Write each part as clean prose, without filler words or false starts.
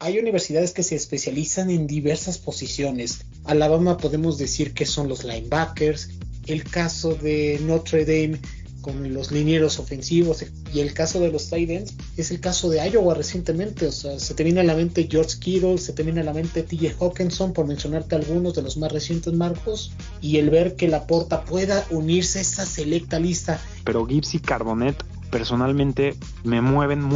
hay universidades que se especializan en diversas posiciones. Alabama podemos decir que son los linebackers, el caso de Notre Dame con los linieros ofensivos, y el caso de los tight ends es el caso de Iowa recientemente. O sea, se te viene a la mente George Kittle, se te viene a la mente TJ Hawkinson, por mencionarte algunos de los más recientes, Marcos, y el ver que Laporta pueda unirse a esa selecta lista. Pero Gibbs y Carbonet personalmente me mueven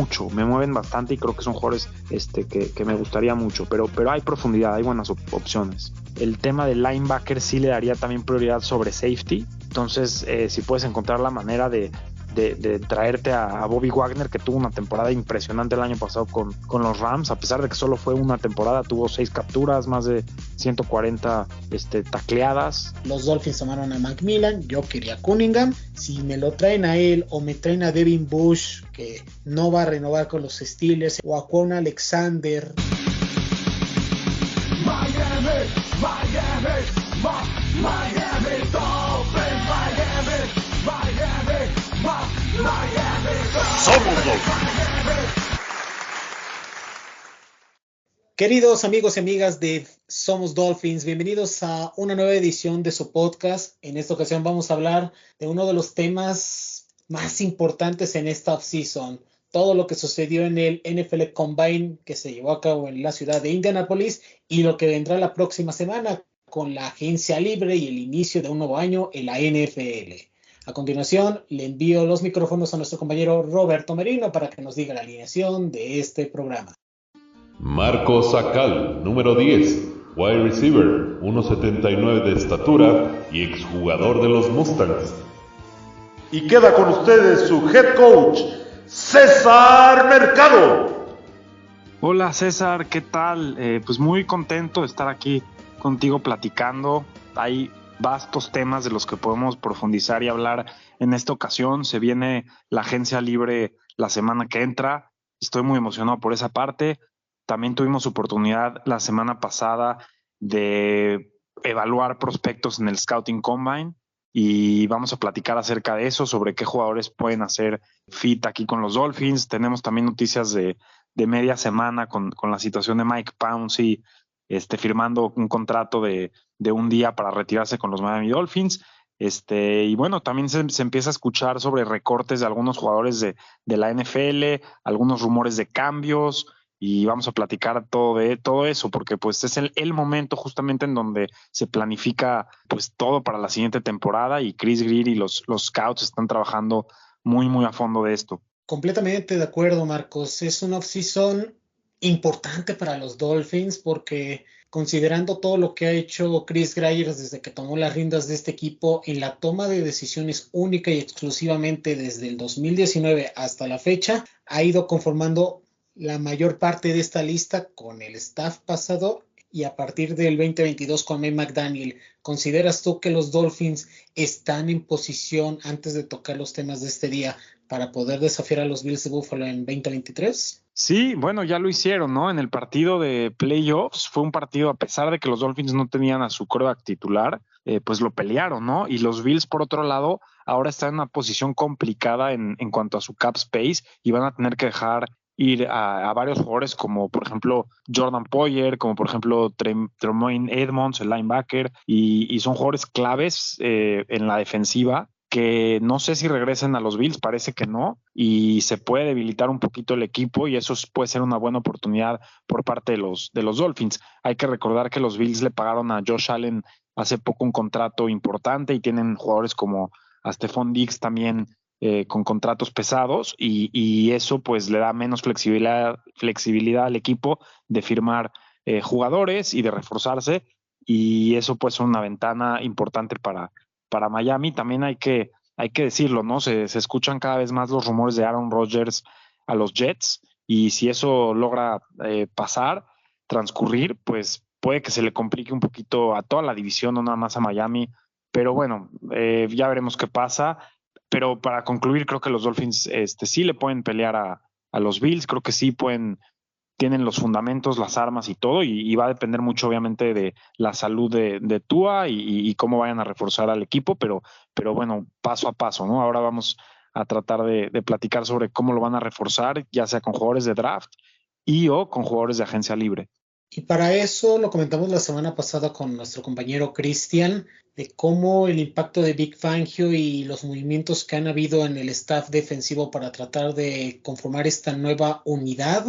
bastante, y creo que son jugadores que me gustaría mucho, pero hay profundidad, hay buenas opciones. El tema del linebacker sí le daría también prioridad sobre safety. Entonces, si puedes encontrar la manera de traerte a Bobby Wagner, que tuvo una temporada impresionante el año pasado con los Rams, a pesar de que solo fue una temporada, tuvo 6 capturas, más de 140 tacleadas. Los Dolphins tomaron a Macmillan, yo quería Cunningham. Si me lo traen a él o me traen a Devin Bush, que no va a renovar con los Steelers, o a Kwon Alexander. Miami Dolphins, Somos Dolphins. Queridos amigos y amigas de Somos Dolphins, bienvenidos a una nueva edición de su podcast. En esta ocasión vamos a hablar de uno de los temas más importantes en esta offseason. Todo lo que sucedió en el NFL Combine que se llevó a cabo en la ciudad de Indianapolis y lo que vendrá la próxima semana con la agencia libre y el inicio de un nuevo año en la NFL. A continuación, le envío los micrófonos a nuestro compañero Roberto Merino para que nos diga la alineación de este programa. Marco Sacal, número 10, wide receiver, 1.79 de estatura y exjugador de los Mustangs. Y queda con ustedes su head coach, César Mercado. Hola César, ¿qué tal? Pues muy contento de estar aquí contigo platicando. Hay vastos temas de los que podemos profundizar y hablar en esta ocasión. Se viene la agencia libre la semana que entra. Estoy muy emocionado por esa parte. También tuvimos oportunidad la semana pasada de evaluar prospectos en el Scouting Combine y vamos a platicar acerca de eso, sobre qué jugadores pueden hacer fit aquí con los Dolphins. Tenemos también noticias de media semana con la situación de Mike Pouncey firmando un contrato de un día para retirarse con los Miami Dolphins. Y bueno, también se empieza a escuchar sobre recortes de algunos jugadores de la NFL, algunos rumores de cambios, y vamos a platicar todo eso, porque pues es el momento justamente en donde se planifica pues todo para la siguiente temporada, y Chris Greer y los scouts están trabajando muy, muy a fondo de esto. Completamente de acuerdo, Marcos. Es una off-season importante para los Dolphins porque, considerando todo lo que ha hecho Chris Greer desde que tomó las riendas de este equipo en la toma de decisiones única y exclusivamente desde el 2019 hasta la fecha, ha ido conformando la mayor parte de esta lista con el staff pasado y a partir del 2022 con Mike McDaniel. ¿Consideras tú que los Dolphins están en posición, antes de tocar los temas de este día, para poder desafiar a los Bills de Buffalo en 2023? Sí, bueno, ya lo hicieron, ¿no? En el partido de playoffs fue un partido, a pesar de que los Dolphins no tenían a su quarterback titular, pues lo pelearon, ¿no? Y los Bills, por otro lado, ahora están en una posición complicada en cuanto a su cap space, y van a tener que dejar ir a varios jugadores, como por ejemplo Jordan Poyer, como por ejemplo Tremaine Edmonds, el linebacker, y son jugadores claves en la defensiva, que no sé si regresen a los Bills, parece que no, y se puede debilitar un poquito el equipo, y eso puede ser una buena oportunidad por parte de los Dolphins. Hay que recordar que los Bills le pagaron a Josh Allen hace poco un contrato importante, y tienen jugadores como a Stephon Diggs también con contratos pesados, y eso pues le da menos flexibilidad al equipo de firmar jugadores y de reforzarse, y eso pues es una ventana importante para Miami. También hay que decirlo, ¿no? Se escuchan cada vez más los rumores de Aaron Rodgers a los Jets, y si eso logra transcurrir, pues puede que se le complique un poquito a toda la división, no nada más a Miami, pero bueno, ya veremos qué pasa. Pero para concluir, creo que los Dolphins sí le pueden pelear a los Bills, creo que sí tienen los fundamentos, las armas y todo, y va a depender mucho obviamente de la salud de Tua y cómo vayan a reforzar al equipo, pero bueno, paso a paso, ¿no? Ahora vamos a tratar de platicar sobre cómo lo van a reforzar, ya sea con jugadores de draft y o con jugadores de agencia libre. Y para eso lo comentamos la semana pasada con nuestro compañero Cristian, de cómo el impacto de Vic Fangio y los movimientos que han habido en el staff defensivo para tratar de conformar esta nueva unidad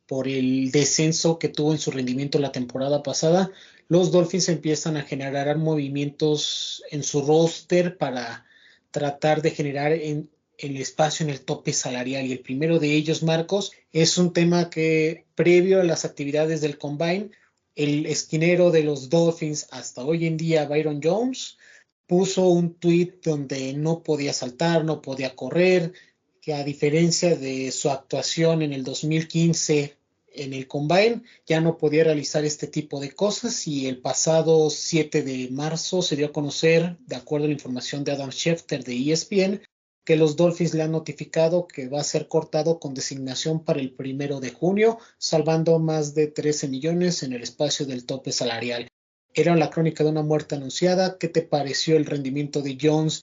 por el descenso que tuvo en su rendimiento la temporada pasada, los Dolphins empiezan a generar movimientos en su roster para tratar de generar el espacio en el tope salarial. Y el primero de ellos, Marcos, es un tema que previo a las actividades del Combine, el esquinero de los Dolphins hasta hoy en día, Byron Jones, puso un tweet donde no podía saltar, no podía correr, que a diferencia de su actuación en el 2015 en el Combine, ya no podía realizar este tipo de cosas, y el pasado 7 de marzo se dio a conocer, de acuerdo a la información de Adam Schefter de ESPN, que los Dolphins le han notificado que va a ser cortado con designación para el 1 de junio, salvando más de 13 millones en el espacio del tope salarial. Era la crónica de una muerte anunciada. ¿Qué te pareció el rendimiento de Jones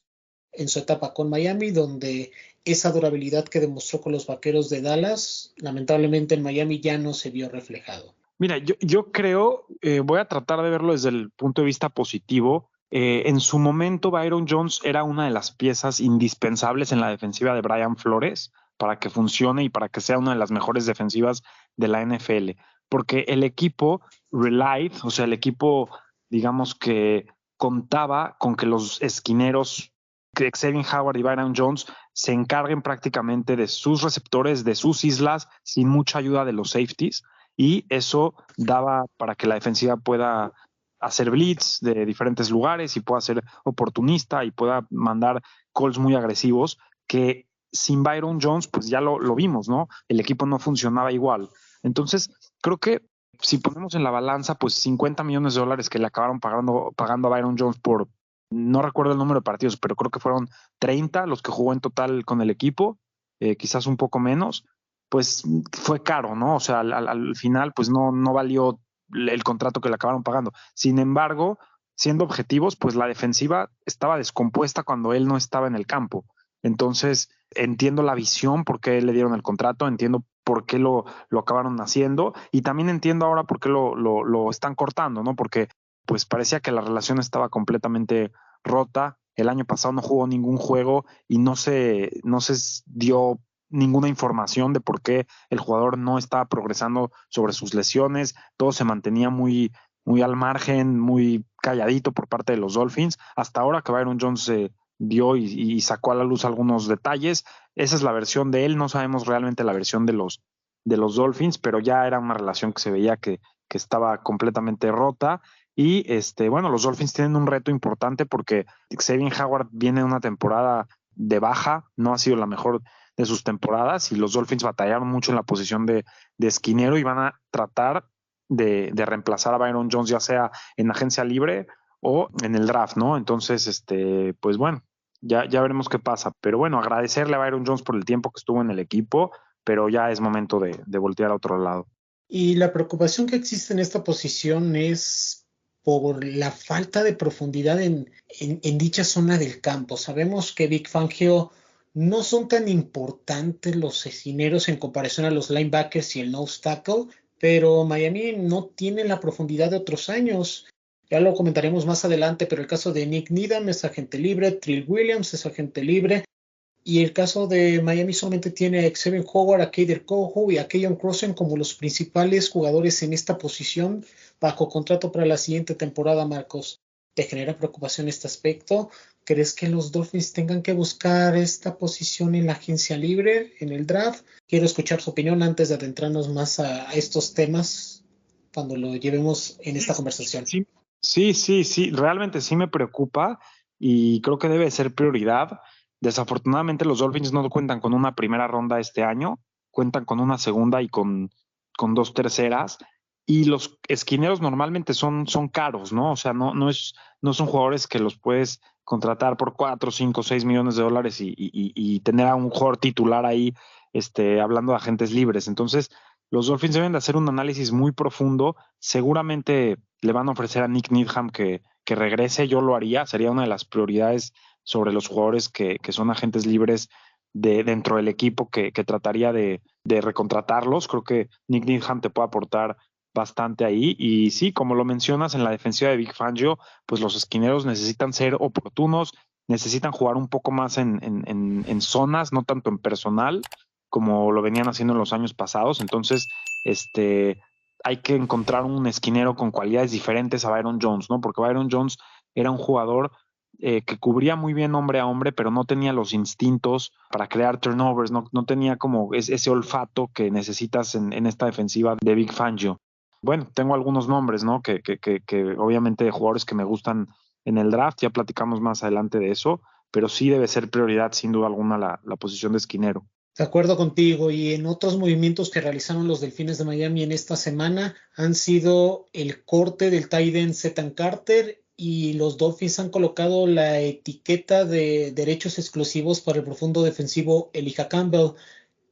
en su etapa con Miami, donde esa durabilidad que demostró con los Vaqueros de Dallas, lamentablemente en Miami ya no se vio reflejado? Mira, yo creo, voy a tratar de verlo desde el punto de vista positivo. En su momento, Byron Jones era una de las piezas indispensables en la defensiva de Brian Flores para que funcione y para que sea una de las mejores defensivas de la NFL. Porque el equipo relied, o sea, el equipo, digamos que contaba con que los esquineros, que Xavier Howard y Byron Jones, se encarguen prácticamente de sus receptores, de sus islas, sin mucha ayuda de los safeties. Y eso daba para que la defensiva pueda hacer blitz de diferentes lugares y pueda ser oportunista y pueda mandar calls muy agresivos, que sin Byron Jones pues ya lo vimos, ¿no? El equipo no funcionaba igual. Entonces creo que si ponemos en la balanza pues $50 millones que le acabaron pagando a Byron Jones por, no recuerdo el número de partidos, pero creo que fueron 30 los que jugó en total con el equipo, quizás un poco menos, pues fue caro, ¿no? O sea, al final pues no valió el contrato que le acabaron pagando. Sin embargo, siendo objetivos, pues la defensiva estaba descompuesta cuando él no estaba en el campo. Entonces, entiendo la visión, por qué le dieron el contrato, entiendo por qué lo acabaron haciendo, y también entiendo ahora por qué lo están cortando, ¿no? Porque pues parecía que la relación estaba completamente rota. El año pasado no jugó ningún juego y no se dio ninguna información de por qué el jugador no estaba progresando sobre sus lesiones. Todo se mantenía muy al margen, muy calladito por parte de los Dolphins, hasta ahora que Byron Jones se dio y sacó a la luz algunos detalles. Esa es la versión de él, no sabemos realmente la versión de los Dolphins, pero ya era una relación que se veía que estaba completamente rota. Y bueno, los Dolphins tienen un reto importante porque Xavier Howard viene de una temporada de baja, no ha sido la mejor de sus temporadas, y los Dolphins batallaron mucho en la posición de esquinero y van a tratar de reemplazar a Byron Jones, ya sea en agencia libre o en el draft, ¿no? Entonces, pues bueno, ya veremos qué pasa. Pero bueno, agradecerle a Byron Jones por el tiempo que estuvo en el equipo, pero ya es momento de voltear a otro lado. Y la preocupación que existe en esta posición es por la falta de profundidad en dicha zona del campo. Sabemos que Vic Fangio no son tan importantes los esquineros en comparación a los linebackers y el nose tackle, pero Miami no tiene la profundidad de otros años. Ya lo comentaremos más adelante, pero el caso de Nick Needham es agente libre, Trill Williams es agente libre, y el caso de Miami solamente tiene a Xavier Howard, a Kader Kohou y a Keyon Crossen como los principales jugadores en esta posición bajo contrato para la siguiente temporada, Marcos. ¿Te genera preocupación este aspecto? ¿Crees que los Dolphins tengan que buscar esta posición en la agencia libre, en el draft? Quiero escuchar su opinión antes de adentrarnos más a estos temas cuando lo llevemos en esta conversación. Sí, realmente sí me preocupa y creo que debe ser prioridad. Desafortunadamente los Dolphins no cuentan con una primera ronda este año, cuentan con una segunda y con 2 terceras, y los esquineros normalmente son caros, ¿no? O sea, no son jugadores que los puedes contratar por 4, 5, 6 millones de dólares y tener a un jugador titular ahí, hablando de agentes libres. Entonces, los Dolphins deben de hacer un análisis muy profundo. Seguramente le van a ofrecer a Nick Needham que regrese. Yo lo haría, sería una de las prioridades sobre los jugadores que son agentes libres dentro del equipo que trataría de recontratarlos. Creo que Nick Needham te puede aportar bastante ahí. Y sí, como lo mencionas, en la defensiva de Vic Fangio, pues los esquineros necesitan ser oportunos, necesitan jugar un poco más en zonas, no tanto en personal, como lo venían haciendo en los años pasados. Entonces, hay que encontrar un esquinero con cualidades diferentes a Byron Jones, ¿no? Porque Byron Jones era un jugador que cubría muy bien hombre a hombre, pero no tenía los instintos para crear turnovers, no tenía como ese olfato que necesitas en esta defensiva de Vic Fangio. Bueno, tengo algunos nombres, ¿no? Que obviamente de jugadores que me gustan en el draft, ya platicamos más adelante de eso, pero sí debe ser prioridad, sin duda alguna, la posición de esquinero. De acuerdo contigo, y en otros movimientos que realizaron los Delfines de Miami en esta semana han sido el corte del tight end Zetan Carter, y los Dolphins han colocado la etiqueta de derechos exclusivos para el profundo defensivo Elijah Campbell.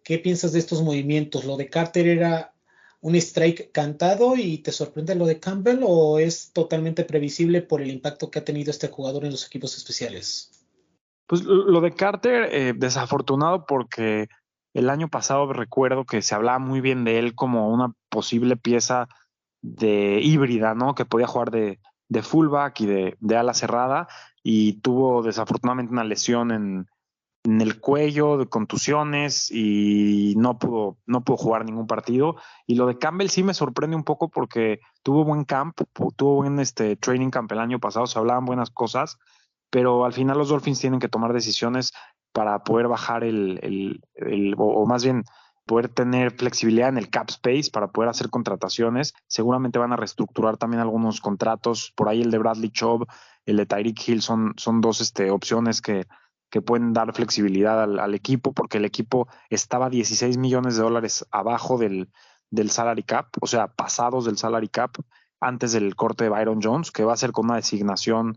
¿Qué piensas de estos movimientos? ¿Lo de Carter era un strike cantado y te sorprende lo de Campbell, o es totalmente previsible por el impacto que ha tenido este jugador en los equipos especiales? Pues lo de Carter, desafortunado, porque el año pasado recuerdo que se hablaba muy bien de él como una posible pieza de híbrida, ¿no? Que podía jugar de fullback y de ala cerrada, y tuvo desafortunadamente una lesión en el cuello, de contusiones, y no pudo jugar ningún partido. Y lo de Campbell sí me sorprende un poco porque tuvo buen camp, tuvo buen training camp el año pasado, se hablaban buenas cosas, pero al final los Dolphins tienen que tomar decisiones para poder bajar o más bien poder tener flexibilidad en el cap space para poder hacer contrataciones. Seguramente van a reestructurar también algunos contratos, por ahí el de Bradley Chubb, el de Tyreek Hill son dos opciones que pueden dar flexibilidad al equipo, porque el equipo estaba $16 millones abajo del salary cap, o sea, pasados del salary cap, antes del corte de Byron Jones, que va a ser con una designación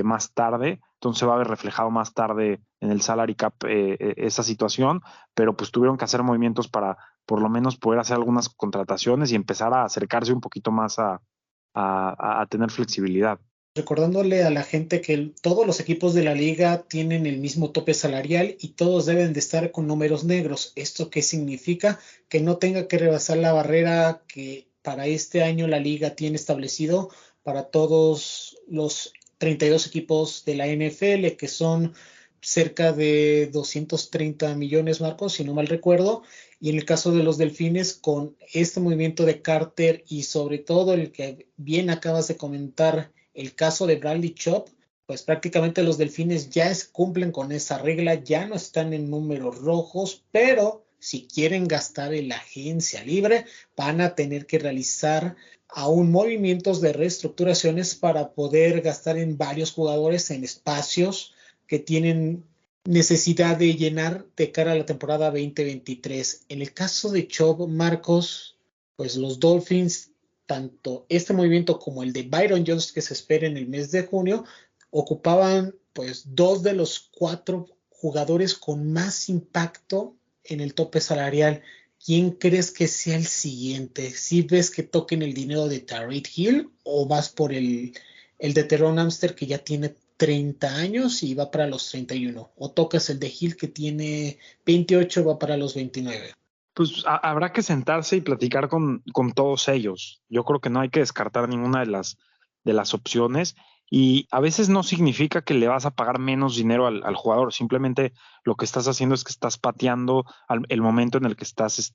más tarde, entonces se va a ver reflejado más tarde en el salary cap esa situación, pero pues tuvieron que hacer movimientos para por lo menos poder hacer algunas contrataciones y empezar a acercarse un poquito más a tener flexibilidad. Recordándole a la gente que todos los equipos de la liga tienen el mismo tope salarial y todos deben de estar con números negros. ¿Esto qué significa? Que no tenga que rebasar la barrera que para este año la liga tiene establecido para todos los 32 equipos de la NFL, que son cerca de 230 millones, Marcos, si no mal recuerdo. Y en el caso de los Delfines, con este movimiento de Carter y sobre todo el que bien acabas de comentar, el caso de Bradley Chubb, pues prácticamente los Delfines ya cumplen con esa regla, ya no están en números rojos, pero si quieren gastar en la agencia libre, van a tener que realizar aún movimientos de reestructuraciones para poder gastar en varios jugadores en espacios que tienen necesidad de llenar de cara a la temporada 2023. En el caso de Chubb, Marcos, pues los Dolphins, tanto este movimiento como el de Byron Jones que se espera en el mes de junio, ocupaban pues 2 de los 4 jugadores con más impacto en el tope salarial. ¿Quién crees que sea el siguiente? ¿Si ves que toquen el dinero de Tyreek Hill o vas por el de Terron Armstead, que ya tiene 30 años y va para los 31? ¿O tocas el de Hill, que tiene 28, va para los 29? Pues habrá que sentarse y platicar con todos ellos. Yo creo que no hay que descartar ninguna de las opciones, y a veces no significa que le vas a pagar menos dinero al jugador. Simplemente lo que estás haciendo es que estás pateando el momento en el que estás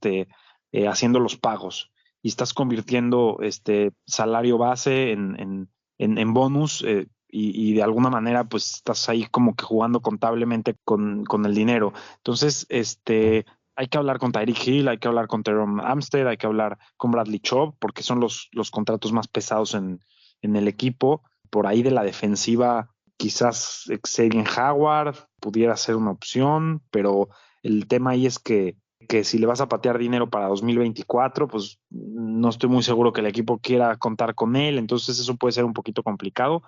haciendo los pagos, y estás convirtiendo salario base en bonus, y de alguna manera pues estás ahí como que jugando contablemente con el dinero. Entonces, hay que hablar con Tyreek Hill, hay que hablar con Terron Armstead, hay que hablar con Bradley Chubb, porque son los contratos más pesados en el equipo. Por ahí de la defensiva, quizás Xavier Howard pudiera ser una opción, pero el tema ahí es que si le vas a patear dinero para 2024, pues no estoy muy seguro que el equipo quiera contar con él, entonces eso puede ser un poquito complicado.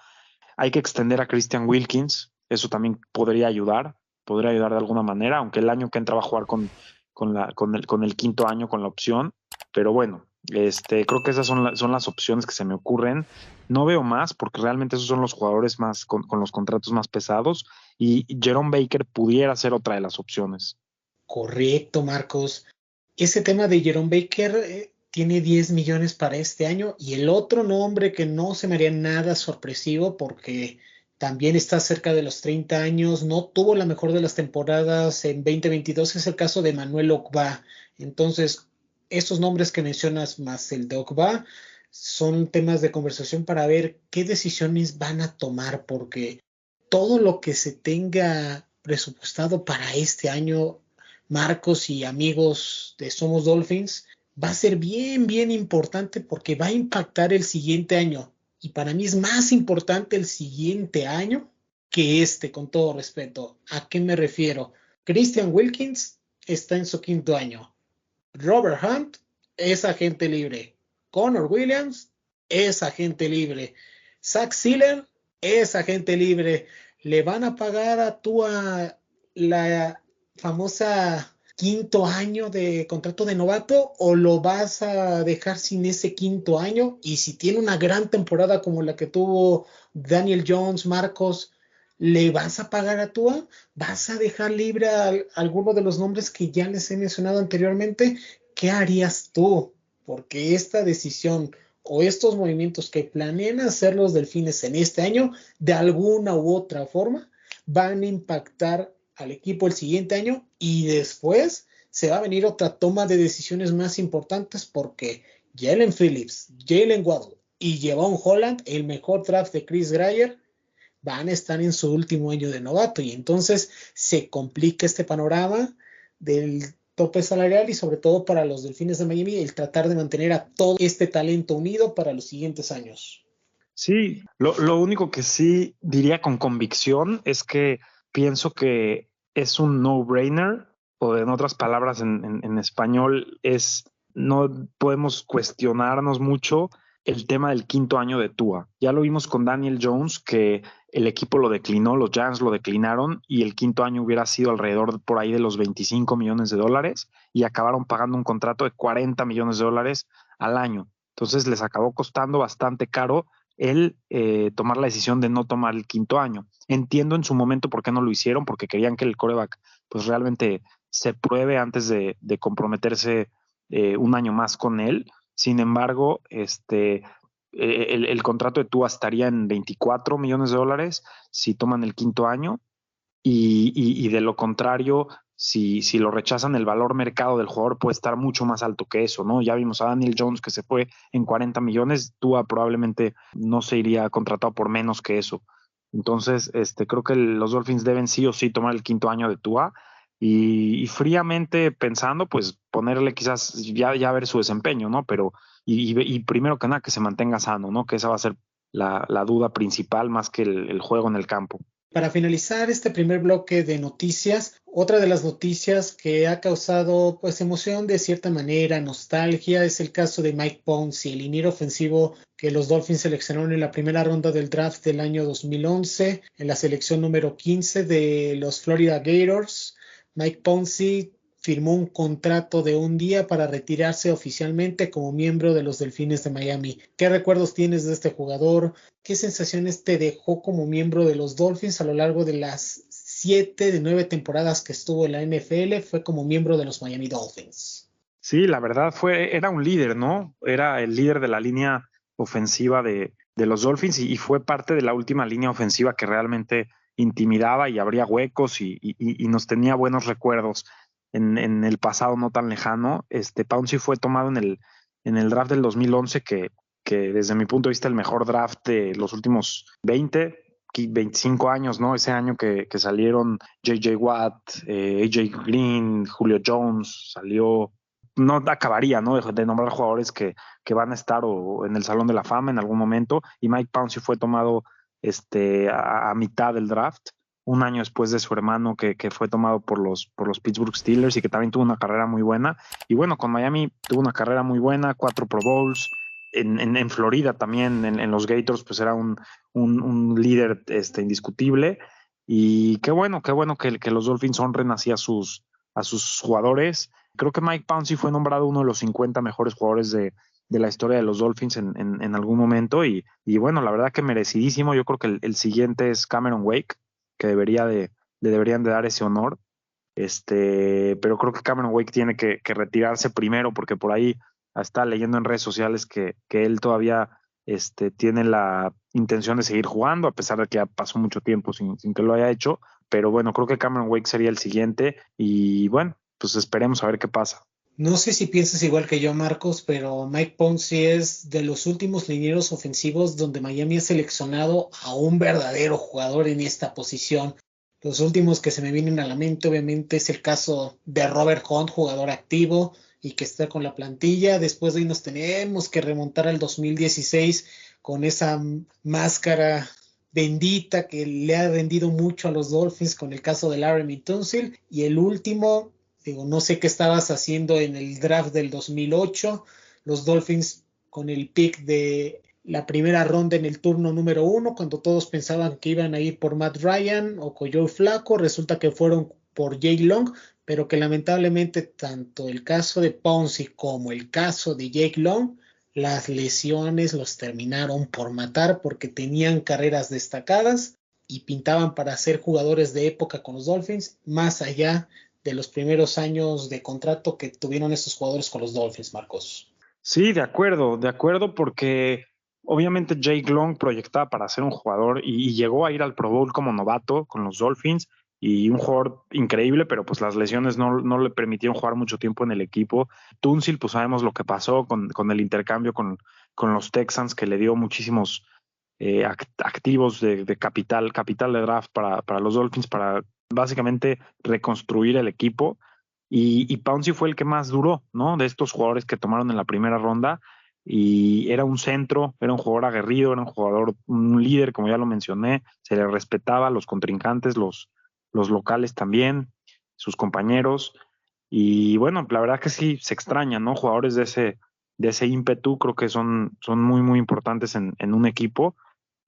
Hay que extender a Christian Wilkins, eso también podría ayudar de alguna manera, aunque el año que entra va a jugar con el quinto año con la opción, pero bueno, creo que esas son las opciones que se me ocurren. No veo más, porque realmente esos son los jugadores más con los contratos más pesados, y Jerome Baker pudiera ser otra de las opciones. Correcto, Marcos. Ese tema de Jerome Baker tiene 10 millones para este año, y el otro nombre que no se me haría nada sorpresivo porque también está cerca de los 30 años, no tuvo la mejor de las temporadas en 2022, es el caso de Manuel Ogba. Entonces, estos nombres que mencionas más el de Ogba son temas de conversación para ver qué decisiones van a tomar, porque todo lo que se tenga presupuestado para este año, Marcos y amigos de Somos Dolphins, va a ser bien, bien importante porque va a impactar el siguiente año. Y para mí es más importante el siguiente año que este, con todo respeto. ¿A qué me refiero? Christian Wilkins está en su quinto año. Robert Hunt es agente libre. Connor Williams es agente libre. Zach Sealer es agente libre. ¿Le van a pagar a Tua la famosa quinto año de contrato de novato o lo vas a dejar sin ese quinto año? Y si tiene una gran temporada como la que tuvo Daniel Jones, Marcos, ¿le vas a pagar a Tua? ¿Vas a dejar libre a alguno de los nombres que ya les he mencionado anteriormente? ¿Qué harías tú? Porque esta decisión o estos movimientos que planean hacer los Delfines en este año, de alguna u otra forma, van a impactar al equipo el siguiente año, y después se va a venir otra toma de decisiones más importantes porque Jalen Phillips, Jalen Waddle y Jevon Holland, el mejor draft de Chris Greyer, van a estar en su último año de novato, y entonces se complica este panorama del tope salarial, y sobre todo para los Delfines de Miami el tratar de mantener a todo este talento unido para los siguientes años. Sí, lo único que sí diría con convicción es que pienso que es un no-brainer, o en otras palabras en español es, no podemos cuestionarnos mucho el tema del quinto año de Tua. Ya lo vimos con Daniel Jones, que el equipo lo declinó, los Giants lo declinaron, y el quinto año hubiera sido alrededor por ahí de los $25 millones, y acabaron pagando un contrato de $40 millones al año. Entonces les acabó costando bastante caro el tomar la decisión de no tomar el quinto año. Entiendo en su momento por qué no lo hicieron, porque querían que el quarterback pues realmente se pruebe antes de comprometerse un año más con él. Sin embargo, el contrato de Tua estaría en $24 millones si toman el quinto año, y de lo contrario, si lo rechazan, el valor mercado del jugador puede estar mucho más alto que eso, ¿no? Ya vimos a Daniel Jones que se fue en 40 millones, Tua probablemente no se iría contratado por menos que eso. Entonces, creo que los Dolphins deben sí o sí tomar el quinto año de Tua, y fríamente pensando, pues ponerle quizás ya ver su desempeño, ¿no? Pero, y primero que nada, que se mantenga sano, ¿no? Que esa va a ser la duda principal más que el juego en el campo. Para finalizar este primer bloque de noticias, otra de las noticias que ha causado pues emoción de cierta manera, nostalgia, es el caso de Mike Pouncey, el liniero ofensivo que los Dolphins seleccionaron en la primera ronda del draft del año 2011, en la selección número 15 de los Florida Gators. Mike Pouncey firmó un contrato de un día para retirarse oficialmente como miembro de los Delfines de Miami. ¿Qué recuerdos tienes de este jugador? ¿Qué sensaciones te dejó como miembro de los Dolphins a lo largo de las 7 de 9 temporadas que estuvo en la NFL? Fue como miembro de los Miami Dolphins. Sí, la verdad era un líder, ¿no? Era el líder de la línea ofensiva de los Dolphins, y fue parte de la última línea ofensiva que realmente intimidaba y abría huecos, y nos tenía buenos recuerdos en el pasado no tan lejano. Pouncey fue tomado en el draft del 2011, que desde mi punto de vista el mejor draft de los últimos 25 años, ¿no? Ese año que salieron J.J. Watt, A.J. Green, Julio Jones, salió, no acabaría, ¿no? De nombrar jugadores que van a estar o en el Salón de la Fama en algún momento, y Mike Pouncey fue tomado a mitad del draft, un año después de su hermano que fue tomado por los Pittsburgh Steelers, y que también tuvo una carrera muy buena. Y bueno, con Miami tuvo una carrera muy buena, 4 Pro Bowls. En Florida también, en los Gators, pues era un líder indiscutible. Y qué bueno que los Dolphins honren así a sus jugadores. Creo que Mike Pouncey fue nombrado uno de los 50 mejores jugadores de la historia de los Dolphins en algún momento, y bueno, la verdad que merecidísimo. Yo creo que el siguiente es Cameron Wake, le deberían de dar ese honor. Pero creo que Cameron Wake tiene que retirarse primero, porque por ahí está leyendo en redes sociales que él todavía tiene la intención de seguir jugando, a pesar de que ya pasó mucho tiempo sin que lo haya hecho. Pero bueno, creo que Cameron Wake sería el siguiente y bueno, pues esperemos a ver qué pasa. No sé si piensas igual que yo, Marcos, pero Mike Pouncey es de los últimos linieros ofensivos donde Miami ha seleccionado a un verdadero jugador en esta posición. Los últimos que se me vienen a la mente, obviamente, es el caso de Robert Hunt, jugador activo y que está con la plantilla. Después de ahí nos tenemos que remontar al 2016 con esa máscara bendita que le ha vendido mucho a los Dolphins con el caso de Laremy Tunsil. Y el último, digo, no sé qué estabas haciendo en el draft del 2008. Los Dolphins con el pick de la primera ronda en el turno número 1, cuando todos pensaban que iban a ir por Matt Ryan o con Joe Flacco, resulta que fueron por Jake Long, pero que lamentablemente tanto el caso de Pouncey como el caso de Jake Long, las lesiones los terminaron por matar porque tenían carreras destacadas y pintaban para ser jugadores de época con los Dolphins, más allá de los primeros años de contrato que tuvieron estos jugadores con los Dolphins, Marcos. Sí, de acuerdo, porque obviamente Jake Long proyectaba para ser un jugador y llegó a ir al Pro Bowl como novato con los Dolphins y un jugador increíble, pero pues las lesiones no le permitieron jugar mucho tiempo en el equipo. Tunsil, pues sabemos lo que pasó con el intercambio con los Texans, que le dio muchísimos activos de capital de draft para los Dolphins, para básicamente reconstruir el equipo. Y Pouncey fue el que más duró, ¿no? De estos jugadores que tomaron en la primera ronda. Y era un centro, era un jugador aguerrido, era un jugador, un líder, como ya lo mencioné. Se le respetaba a los contrincantes, los locales también, sus compañeros. Y bueno, la verdad que sí se extraña, ¿no? Jugadores de ese ímpetu, creo que son muy, muy importantes en un equipo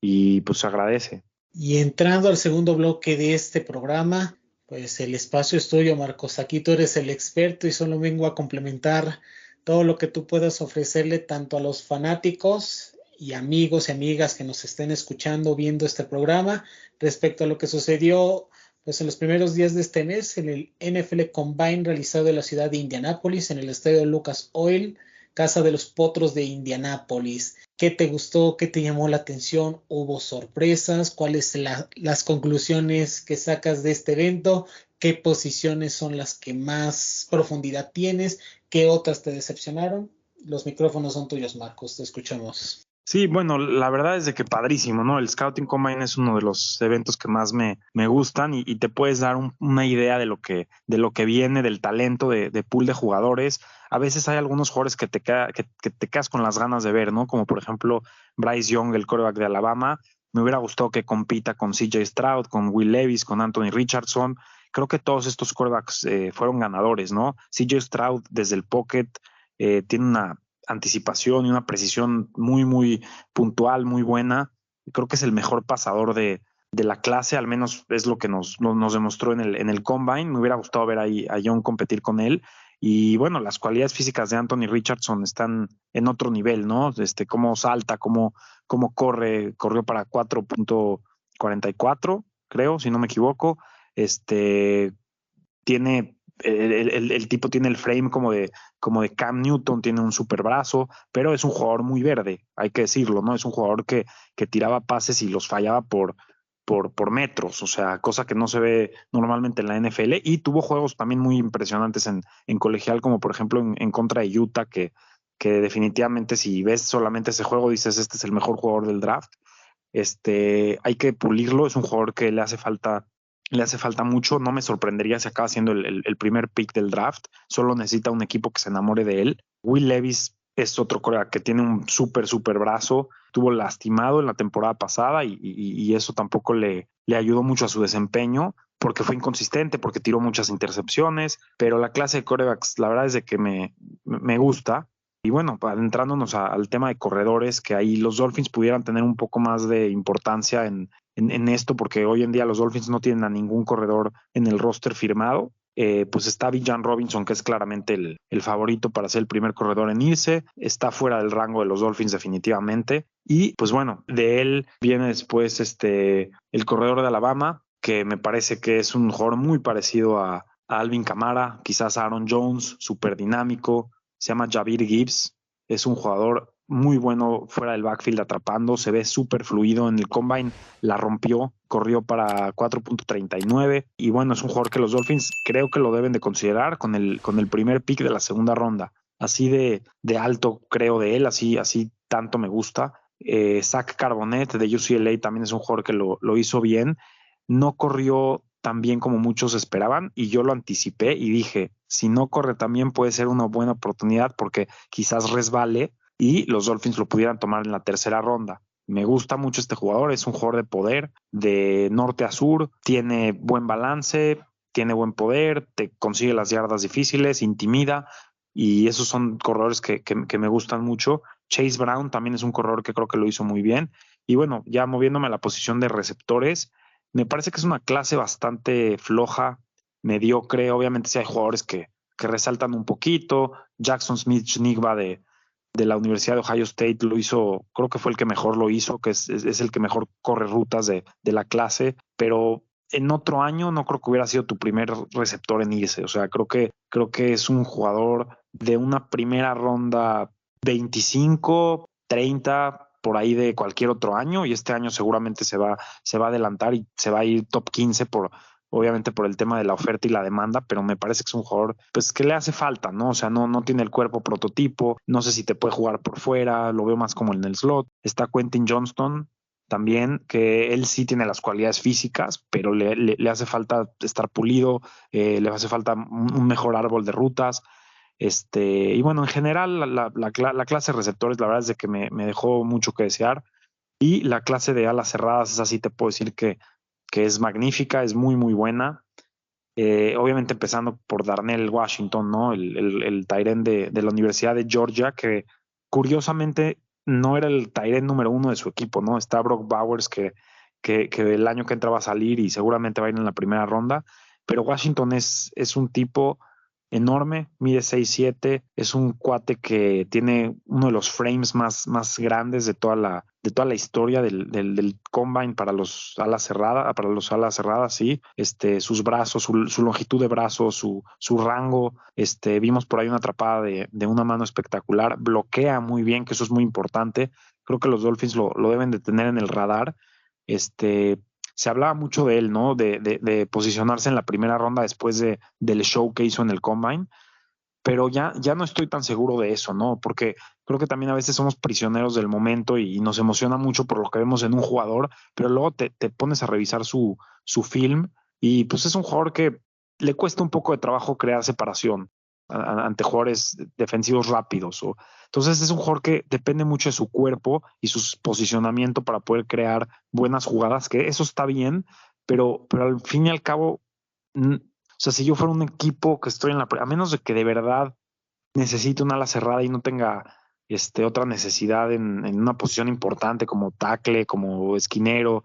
y pues se agradece. Y entrando al segundo bloque de este programa, pues el espacio es tuyo, Marcos. Aquí tú eres el experto y solo vengo a complementar todo lo que tú puedas ofrecerle tanto a los fanáticos y amigos y amigas que nos estén escuchando, viendo este programa, respecto a lo que sucedió pues en los primeros días de este mes en el NFL Combine realizado en la ciudad de Indianápolis, en el estadio Lucas Oil, casa de los Potros de Indianápolis. ¿Qué te gustó? ¿Qué te llamó la atención? ¿Hubo sorpresas? ¿Cuáles las conclusiones que sacas de este evento? ¿Qué posiciones son las que más profundidad tienes? ¿Qué otras te decepcionaron? Los micrófonos son tuyos, Marcos. Te escuchamos. Sí, bueno, la verdad es de que padrísimo, ¿no? El Scouting Combine es uno de los eventos que más me gustan y te puedes dar una idea de lo que viene, del talento de pool de jugadores. A veces hay algunos jugadores que te quedas con las ganas de ver, ¿no? Como por ejemplo Bryce Young, el quarterback de Alabama. Me hubiera gustado que compita con CJ Stroud, con Will Levis, con Anthony Richardson. Creo que todos estos quarterbacks fueron ganadores, ¿no? CJ Stroud desde el pocket tiene una anticipación y una precisión muy, muy puntual, muy buena. Creo que es el mejor pasador de la clase, al menos es lo que nos demostró en el Combine. Me hubiera gustado ver ahí a Young competir con él. Y bueno, las cualidades físicas de Anthony Richardson están en otro nivel, ¿no? Cómo salta, cómo corrió para 4.44, creo, si no me equivoco. Tiene el tipo tiene el frame como de Cam Newton, tiene un super brazo, pero es un jugador muy verde, hay que decirlo, ¿no? Es un jugador que tiraba pases y los fallaba por metros, o sea, cosa que no se ve normalmente en la NFL, y tuvo juegos también muy impresionantes en colegial, como por ejemplo en contra de Utah, que definitivamente si ves solamente ese juego dices, este es el mejor jugador del draft. Hay que pulirlo, es un jugador que le hace falta mucho. No me sorprendería si acaba siendo el primer pick del draft. Solo necesita un equipo que se enamore de él. Will Levis es otro coreback que tiene un súper brazo. Estuvo lastimado en la temporada pasada y eso tampoco le ayudó mucho a su desempeño, porque fue inconsistente, porque tiró muchas intercepciones, pero la clase de corebacks, la verdad es de que me gusta. Y bueno, adentrándonos al tema de corredores, que ahí los Dolphins pudieran tener un poco más de importancia en esto, porque hoy en día los Dolphins no tienen a ningún corredor en el roster firmado. Pues está Bijan Robinson, que es claramente el favorito para ser el primer corredor en irse. Está fuera del rango de los Dolphins definitivamente. Y pues bueno, de él viene después el corredor de Alabama, que me parece que es un jugador muy parecido a Alvin Kamara, quizás a Aaron Jones, súper dinámico. Se llama Jahmyr Gibbs. Es un jugador muy bueno fuera del backfield atrapando. Se ve súper fluido en el combine. La rompió, corrió para 4.39. Y bueno, es un jugador que los Dolphins creo que lo deben de considerar con el primer pick de la segunda ronda. Así de alto creo de él, así tanto me gusta. Zach Carbonet de UCLA también es un jugador que lo hizo bien. No corrió tan bien como muchos esperaban y yo lo anticipé y dije, si no corre tan bien puede ser una buena oportunidad porque quizás resbale y los Dolphins lo pudieran tomar en la tercera ronda. Me gusta mucho este jugador, es un jugador de poder, de norte a sur, tiene buen balance, tiene buen poder, te consigue las yardas difíciles, intimida y esos son corredores que me gustan mucho. Chase Brown también es un corredor que creo que lo hizo muy bien. Y bueno, ya moviéndome a la posición de receptores, me parece que es una clase bastante floja, mediocre. Obviamente sí hay jugadores que resaltan un poquito. Jackson Smith-Njigba de la Universidad de Ohio State lo hizo, creo que fue el que mejor lo hizo, que es el que mejor corre rutas de la clase, pero en otro año no creo que hubiera sido tu primer receptor en irse. O sea, creo que es un jugador de una primera ronda 25, 30, por ahí de cualquier otro año, y este año seguramente se va a adelantar y se va a ir top 15 obviamente por el tema de la oferta y la demanda, pero me parece que es un jugador pues que le hace falta, ¿no? O sea, no tiene el cuerpo prototipo, no sé si te puede jugar por fuera, lo veo más como en el slot. Está Quentin Johnston también, que él sí tiene las cualidades físicas, pero le hace falta estar pulido, le hace falta un mejor árbol de rutas. Y bueno, en general la clase de receptores, la verdad es de que me dejó mucho que desear. Y la clase de alas cerradas, esa sí te puedo decir que es magnífica, es muy, muy buena. Obviamente empezando por Darnell Washington, ¿no? El tight end de la Universidad de Georgia, que curiosamente no era el tight end número 1 de su equipo, ¿no? Está Brock Bowers, que el año que entra va a salir y seguramente va a ir en la primera ronda, pero Washington es un tipo enorme, mide 6'7", es un cuate que tiene uno de los frames más grandes de toda la historia del combine para los alas cerradas, sí. Sus brazos, su longitud de brazos, su rango, vimos por ahí una atrapada de una mano espectacular, bloquea muy bien, que eso es muy importante. Creo que los Dolphins lo deben de tener en el radar. Se hablaba mucho de él, ¿no? De posicionarse en la primera ronda después del show que hizo en el Combine, pero ya no estoy tan seguro de eso, ¿no? Porque creo que también a veces somos prisioneros del momento y nos emociona mucho por lo que vemos en un jugador, pero luego te pones a revisar su film y pues es un jugador que le cuesta un poco de trabajo crear separación ante jugadores defensivos rápidos. Entonces es un jugador que depende mucho de su cuerpo y su posicionamiento para poder crear buenas jugadas, que eso está bien, pero al fin y al cabo, o sea, si yo fuera un equipo que estoy a menos de que de verdad necesite una ala cerrada y no tenga otra necesidad en una posición importante como tackle, como esquinero,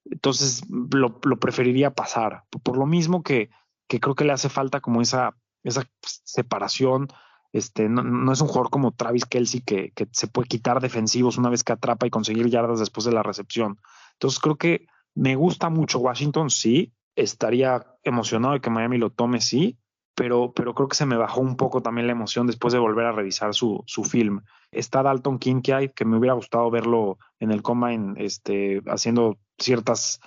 entonces lo preferiría pasar. Por lo mismo que creo que le hace falta como esa separación. No es un jugador como Travis Kelce que se puede quitar defensivos una vez que atrapa y conseguir yardas después de la recepción. Entonces creo que me gusta mucho Washington, sí. Estaría emocionado de que Miami lo tome, sí. Pero creo que se me bajó un poco también la emoción después de volver a revisar su film. Está Dalton Kincaid, que me hubiera gustado verlo en el Combine haciendo ciertas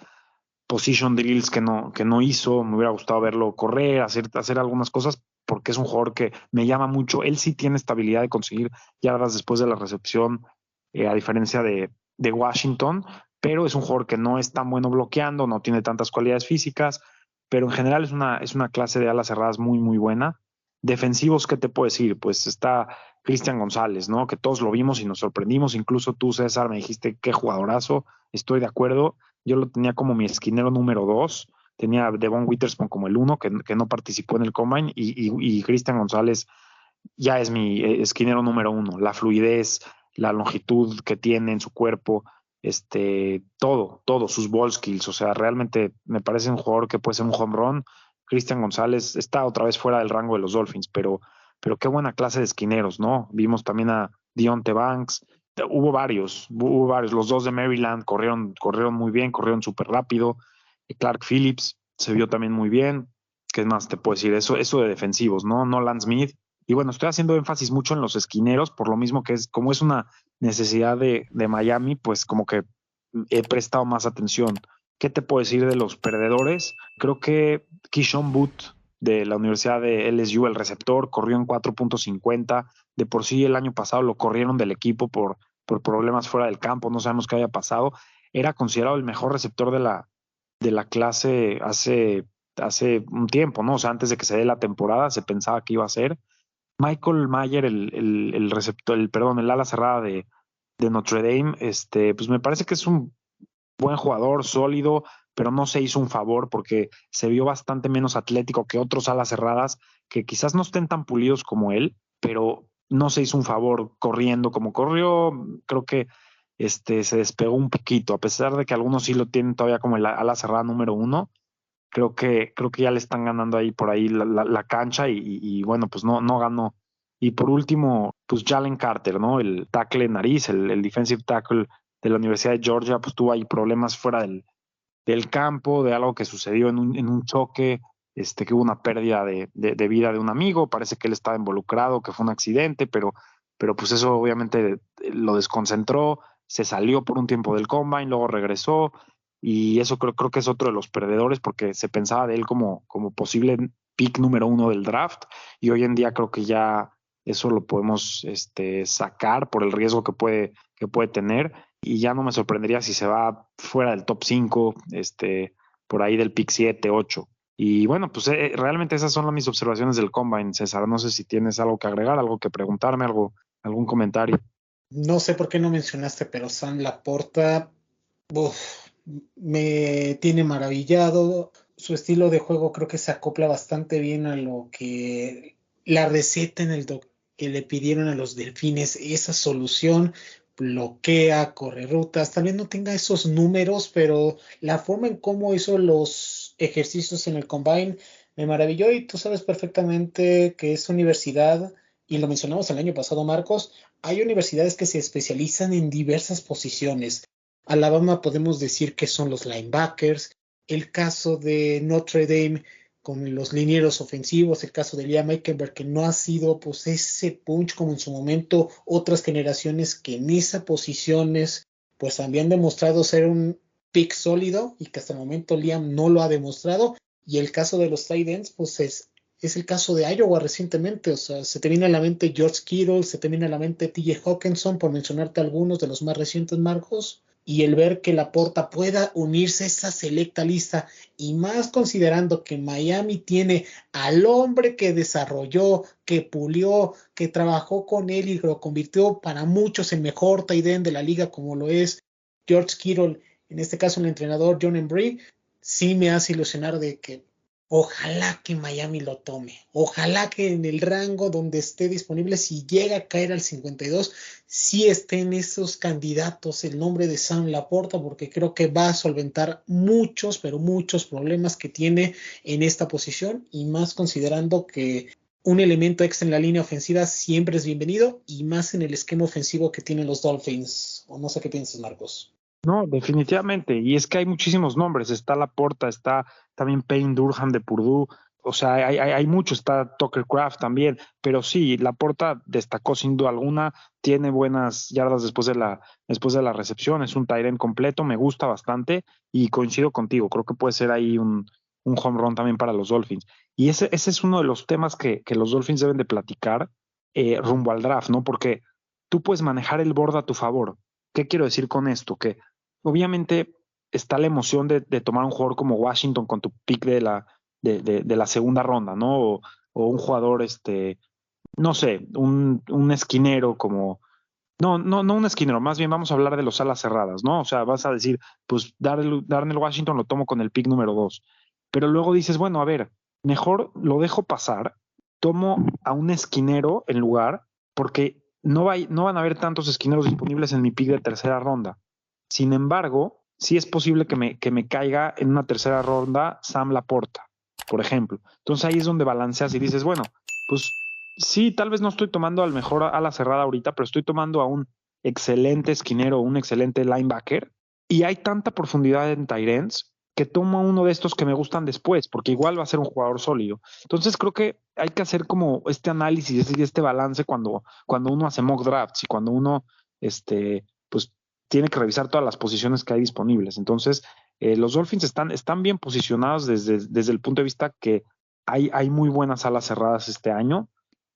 position drills que no hizo. Me hubiera gustado verlo correr, hacer algunas cosas, porque es un jugador que me llama mucho. Él sí tiene estabilidad de conseguir yardas después de la recepción, a diferencia de Washington, pero es un jugador que no es tan bueno bloqueando, no tiene tantas cualidades físicas, pero en general es una clase de alas cerradas muy, muy buena. Defensivos, ¿qué te puedo decir? Pues está Cristian González, ¿no? Que todos lo vimos y nos sorprendimos. Incluso tú, César, me dijiste qué jugadorazo. Estoy de acuerdo. Yo lo tenía como mi esquinero número 2. Tenía a Devon Witherspoon como el 1, que no participó en el Combine. Y Cristian González ya es mi esquinero número 1. La fluidez, la longitud que tiene en su cuerpo, todo, sus ball skills. O sea, realmente me parece un jugador que puede ser un home run. Cristian González está otra vez fuera del rango de los Dolphins, pero qué buena clase de esquineros, ¿no? Vimos también a Deonte Banks. Hubo varios. Los dos de Maryland corrieron muy bien, corrieron súper rápido. Clark Phillips se vio también muy bien. ¿Qué más te puedo decir? Eso de defensivos, ¿no? Nolan Smith. Y bueno, estoy haciendo énfasis mucho en los esquineros, por lo mismo que como es una necesidad de Miami, pues como que he prestado más atención. ¿Qué te puedo decir de los perdedores? Creo que Keyshawn Booth de la Universidad de LSU, el receptor, corrió en 4.50. De por sí el año pasado lo corrieron del equipo por problemas fuera del campo, no sabemos qué haya pasado. Era considerado el mejor receptor de la clase hace un tiempo, ¿no? O sea, antes de que se dé la temporada se pensaba que iba a ser. Michael Mayer, el receptor, el ala cerrada de Notre Dame, pues me parece que es un buen jugador, sólido, pero no se hizo un favor porque se vio bastante menos atlético que otros alas cerradas que quizás no estén tan pulidos como él, pero no se hizo un favor corriendo como corrió. Creo que se despegó un poquito, a pesar de que algunos sí lo tienen todavía como el ala cerrada número 1. Creo que ya le están ganando ahí por ahí la cancha y bueno, pues no ganó. Y por último, pues Jalen Carter, ¿no? El tackle nariz, el defensive tackle de la Universidad de Georgia, pues tuvo ahí problemas fuera del campo, de algo que sucedió en un choque, que hubo una pérdida de vida de un amigo. Parece que él estaba involucrado, que fue un accidente, pero pues eso obviamente lo desconcentró, se salió por un tiempo del combine, luego regresó, y eso creo que es otro de los perdedores, porque se pensaba de él como posible pick número 1 del draft, y hoy en día creo que ya eso lo podemos sacar por el riesgo que puede tener, y ya no me sorprendería si se va fuera del top 5, por ahí del pick 7, 8. Y bueno, pues realmente esas son mis observaciones del combine, César. No sé si tienes algo que agregar, algo que preguntarme, algún comentario. No sé por qué no mencionaste, pero Sam Laporta, uf, me tiene maravillado. Su estilo de juego creo que se acopla bastante bien a lo que la receta que le pidieron a los Delfines, esa solución, bloquea, corre rutas, tal vez no tenga esos números, pero la forma en cómo hizo los ejercicios en el Combine me maravilló, y tú sabes perfectamente que esta universidad, y lo mencionamos el año pasado, Marcos, hay universidades que se especializan en diversas posiciones. Alabama podemos decir que son los linebackers, el caso de Notre Dame con los linieros ofensivos, el caso de Liam Eichenberg, que no ha sido pues ese punch como en su momento otras generaciones que en esas posiciones pues habían demostrado ser un pick sólido, y que hasta el momento Liam no lo ha demostrado. Y el caso de los tight ends pues es el caso de Iowa recientemente. O sea, se te viene a la mente George Kittle, se te viene a la mente TJ Hawkinson, por mencionarte algunos de los más recientes, Marcos. Y el ver que Laporta pueda unirse a esa selecta lista, y más considerando que Miami tiene al hombre que desarrolló, que pulió, que trabajó con él y lo convirtió para muchos el mejor tight end de la liga, como lo es George Kittle, en este caso el entrenador John Embry, sí me hace ilusionar de que ojalá que Miami lo tome. Ojalá que en el rango donde esté disponible, si llega a caer al 52, sí estén esos candidatos el nombre de Sam Laporta, porque creo que va a solventar muchos, pero muchos problemas que tiene en esta posición, y más considerando que un elemento extra en la línea ofensiva siempre es bienvenido, y más en el esquema ofensivo que tienen los Dolphins. O no sé qué piensas, Marcos. No, definitivamente. Y es que hay muchísimos nombres. Está Laporta, está también Payne Durham de Purdue. O sea, hay mucho. Está Tucker Kraft también. Pero sí, Laporta destacó sin duda alguna. Tiene buenas yardas después de la recepción. Es un tight end completo. Me gusta bastante y coincido contigo. Creo que puede ser ahí un home run también para los Dolphins. Y ese es uno de los temas que los Dolphins deben de platicar rumbo al draft, ¿no? Porque tú puedes manejar el board a tu favor. ¿Qué quiero decir con esto? Que obviamente está la emoción de tomar un jugador como Washington con tu pick de la segunda ronda, ¿no? O un jugador, no sé, un esquinero como... No un esquinero, más bien vamos a hablar de los alas cerradas, ¿no? O sea, vas a decir, pues Darnell Washington lo tomo con el pick número 2. Pero luego dices, bueno, a ver, mejor lo dejo pasar, tomo a un esquinero en lugar, porque no van a haber tantos esquineros disponibles en mi pick de tercera ronda. Sin embargo, sí es posible que me caiga en una tercera ronda Sam Laporta, por ejemplo. Entonces ahí es donde balanceas y dices, bueno, pues sí, tal vez no estoy tomando al mejor ala cerrada ahorita, pero estoy tomando a un excelente esquinero, un excelente linebacker, y hay tanta profundidad en tight ends que tomo uno de estos que me gustan después, porque igual va a ser un jugador sólido. Entonces creo que hay que hacer como este análisis y este balance cuando uno hace mock drafts y cuando uno pues tiene que revisar todas las posiciones que hay disponibles. Entonces, los Dolphins están bien posicionados desde el punto de vista que hay muy buenas alas cerradas este año,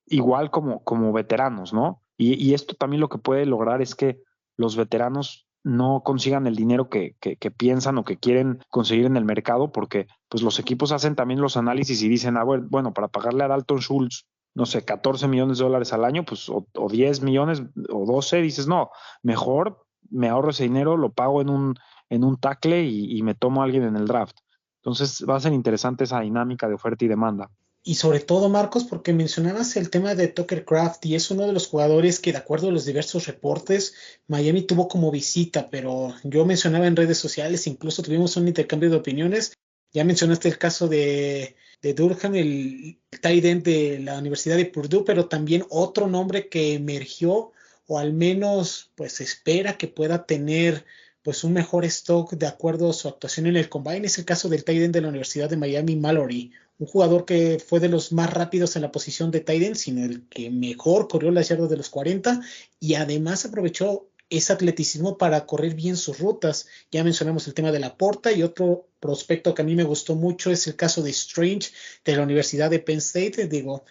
igual como veteranos, ¿no? Y esto también lo que puede lograr es que los veteranos no consigan el dinero que piensan o que quieren conseguir en el mercado, porque pues los equipos hacen también los análisis y dicen, bueno, para pagarle a Dalton Schultz, no sé, $14 millones al año, pues o 10 millones o 12, dices, no, mejor me ahorro ese dinero, lo pago en un tackle y me tomo a alguien en el draft. Entonces va a ser interesante esa dinámica de oferta y demanda. Y sobre todo, Marcos, porque mencionabas el tema de Tucker Kraft y es uno de los jugadores que, de acuerdo a los diversos reportes, Miami tuvo como visita, pero yo mencionaba en redes sociales, incluso tuvimos un intercambio de opiniones. Ya mencionaste el caso de Durham, el tight end de la Universidad de Purdue, pero también otro nombre que emergió, o al menos pues espera que pueda tener pues un mejor stock de acuerdo a su actuación en el combine, es el caso del tight end de la Universidad de Miami, Mallory, un jugador que fue de los más rápidos en la posición de tight end, sino el que mejor corrió las yardas de los 40 y además aprovechó ese atleticismo para correr bien sus rutas. Ya mencionamos el tema de la porta y otro prospecto que a mí me gustó mucho es el caso de Strange de la Universidad de Penn State. Digo,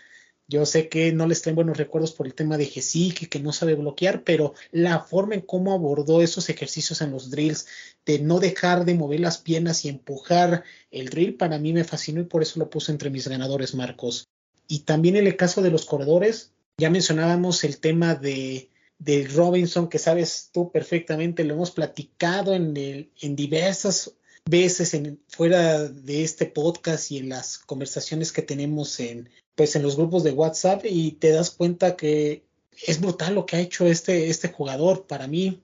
yo sé que no les traen buenos recuerdos por el tema de Gesicki, que no sabe bloquear, pero la forma en cómo abordó esos ejercicios en los drills, de no dejar de mover las piernas y empujar el drill, para mí me fascinó y por eso lo puse entre mis ganadores, Marcos. Y también en el caso de los corredores, ya mencionábamos el tema de Robinson, que sabes tú perfectamente, lo hemos platicado en diversas veces fuera de este podcast y en las conversaciones que tenemos en los grupos de WhatsApp y te das cuenta que es brutal lo que ha hecho este jugador. Para mí,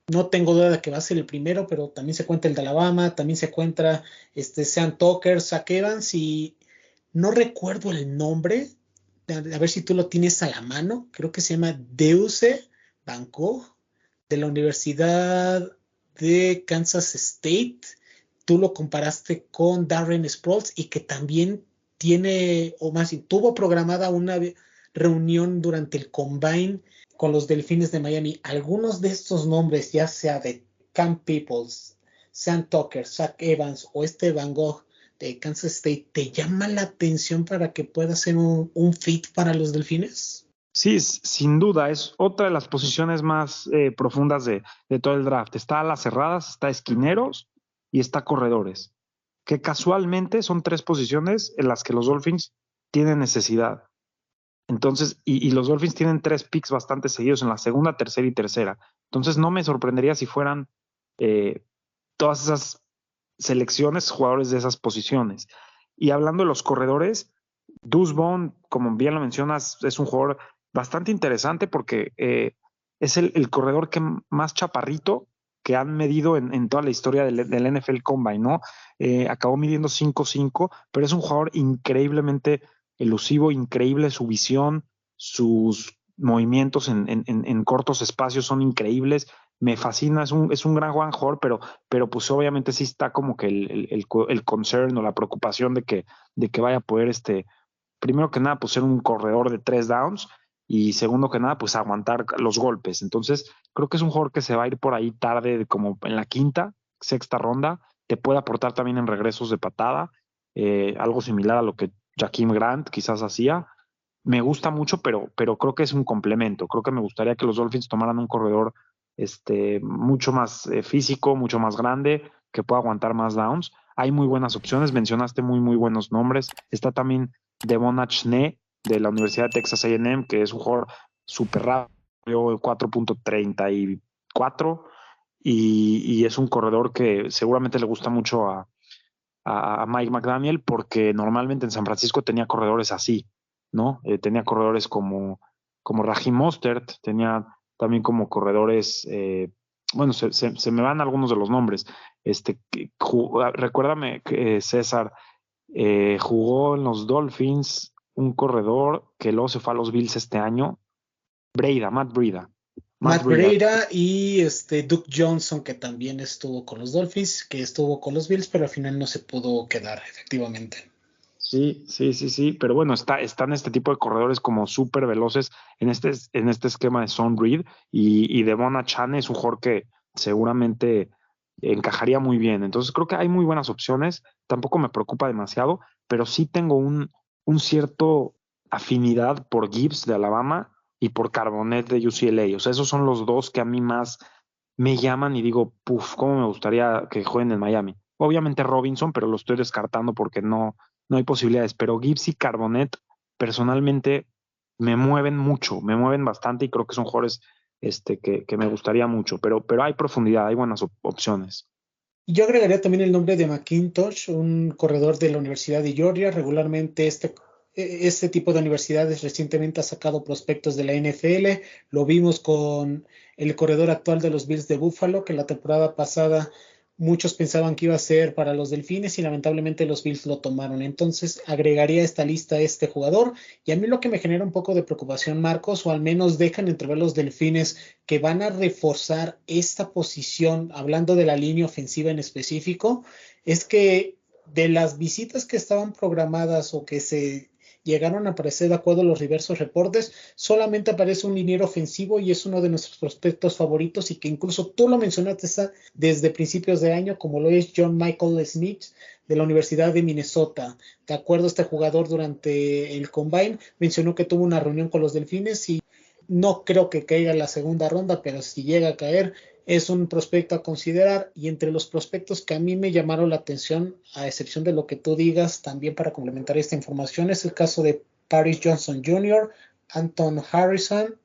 no tengo duda de que va a ser el primero, pero también se cuenta el de Alabama, también se cuenta Sean Tucker, Zach Evans y no recuerdo el nombre, a ver si tú lo tienes a la mano, creo que se llama Deuce Van Gogh de la Universidad de Kansas State. Tú lo comparaste con Darren Sproles y que también tiene, o más bien, tuvo programada una reunión durante el Combine con los Delfines de Miami. Algunos de estos nombres, ya sea de Cam Peoples, Sam Tucker, Zach Evans o Van Gogh de Kansas State, ¿te llama la atención para que pueda ser un fit para los Delfines? Sí, sin duda, es otra de las posiciones más profundas de todo el draft. Está a las cerradas, está esquineros y está corredores, que casualmente son tres posiciones en las que los Dolphins tienen necesidad. Entonces, y los Dolphins tienen 3 picks bastante seguidos en la segunda, tercera y tercera. Entonces, no me sorprendería si fueran todas esas selecciones, jugadores de esas posiciones. Y hablando de los corredores, Deuce Vaughn, como bien lo mencionas, es un jugador bastante interesante porque es el corredor que más chaparrito que han medido en toda la historia del NFL Combine, ¿no? Acabó midiendo 5'5", pero es un jugador increíblemente elusivo, increíble su visión, sus movimientos en cortos espacios son increíbles. Me fascina, es un gran jugador, pero pues obviamente sí está como que el concern o la preocupación de que vaya a poder primero que nada, pues ser un corredor de 3 downs y segundo que nada, pues aguantar los golpes. Entonces, creo que es un jugador que se va a ir por ahí tarde, como en la quinta, sexta ronda, te puede aportar también en regresos de patada, algo similar a lo que Jakeem Grant quizás hacía. Me gusta mucho, pero creo que es un complemento. Creo que me gustaría que los Dolphins tomaran un corredor mucho más físico, mucho más grande, que pueda aguantar más downs. Hay muy buenas opciones, mencionaste muy buenos nombres. Está también Devon Achne de la Universidad de Texas A&M, que es un jugador súper rápido, 4.34, y es un corredor que seguramente le gusta mucho a Mike McDaniel, porque normalmente en San Francisco tenía corredores así, ¿no? Tenía corredores como Raheem Mostert, tenía también como corredores, bueno, se me van algunos de los nombres. Recuérdame que César jugó en los Dolphins un corredor que luego se fue a los Bills este año, Matt Breida. Matt Breida y Duke Johnson, que también estuvo con los Dolphins, que estuvo con los Bills, pero al final no se pudo quedar, efectivamente. Sí, pero bueno, están este tipo de corredores como súper veloces en este esquema de Son Reed y Devon Achane es un jugador que seguramente encajaría muy bien. Entonces creo que hay muy buenas opciones, tampoco me preocupa demasiado, pero sí tengo un cierto afinidad por Gibbs de Alabama y por Carbonet de UCLA. O sea, esos son los dos que a mí más me llaman y digo, puf, cómo me gustaría que jueguen en Miami. Obviamente Robinson, pero lo estoy descartando porque no hay posibilidades. Pero Gibbs y Carbonet, personalmente, me mueven mucho, me mueven bastante y creo que son jugadores que me gustaría mucho. Pero hay profundidad, hay buenas opciones. Yo agregaría también el nombre de McIntosh, un corredor de la Universidad de Georgia. Regularmente este tipo de universidades recientemente ha sacado prospectos de la NFL. Lo vimos con el corredor actual de los Bills de Buffalo, que la temporada pasada muchos pensaban que iba a ser para los Delfines y lamentablemente los Bills lo tomaron. Entonces agregaría a esta lista a este jugador. Y a mí lo que me genera un poco de preocupación, Marcos, o al menos dejan entrever los Delfines que van a reforzar esta posición, hablando de la línea ofensiva en específico, es que de las visitas que estaban programadas o que se llegaron a aparecer de acuerdo a los diversos reportes, solamente aparece un liniero ofensivo y es uno de nuestros prospectos favoritos y que incluso tú lo mencionaste desde principios de año, como lo es John Michael Smith de la Universidad de Minnesota. De acuerdo, este jugador durante el Combine mencionó que tuvo una reunión con los Delfines y no creo que caiga en la segunda ronda, pero si llega a caer, es un prospecto a considerar. Y entre los prospectos que a mí me llamaron la atención, a excepción de lo que tú digas, también para complementar esta información, es el caso de Paris Johnson Jr., Anton Harrison,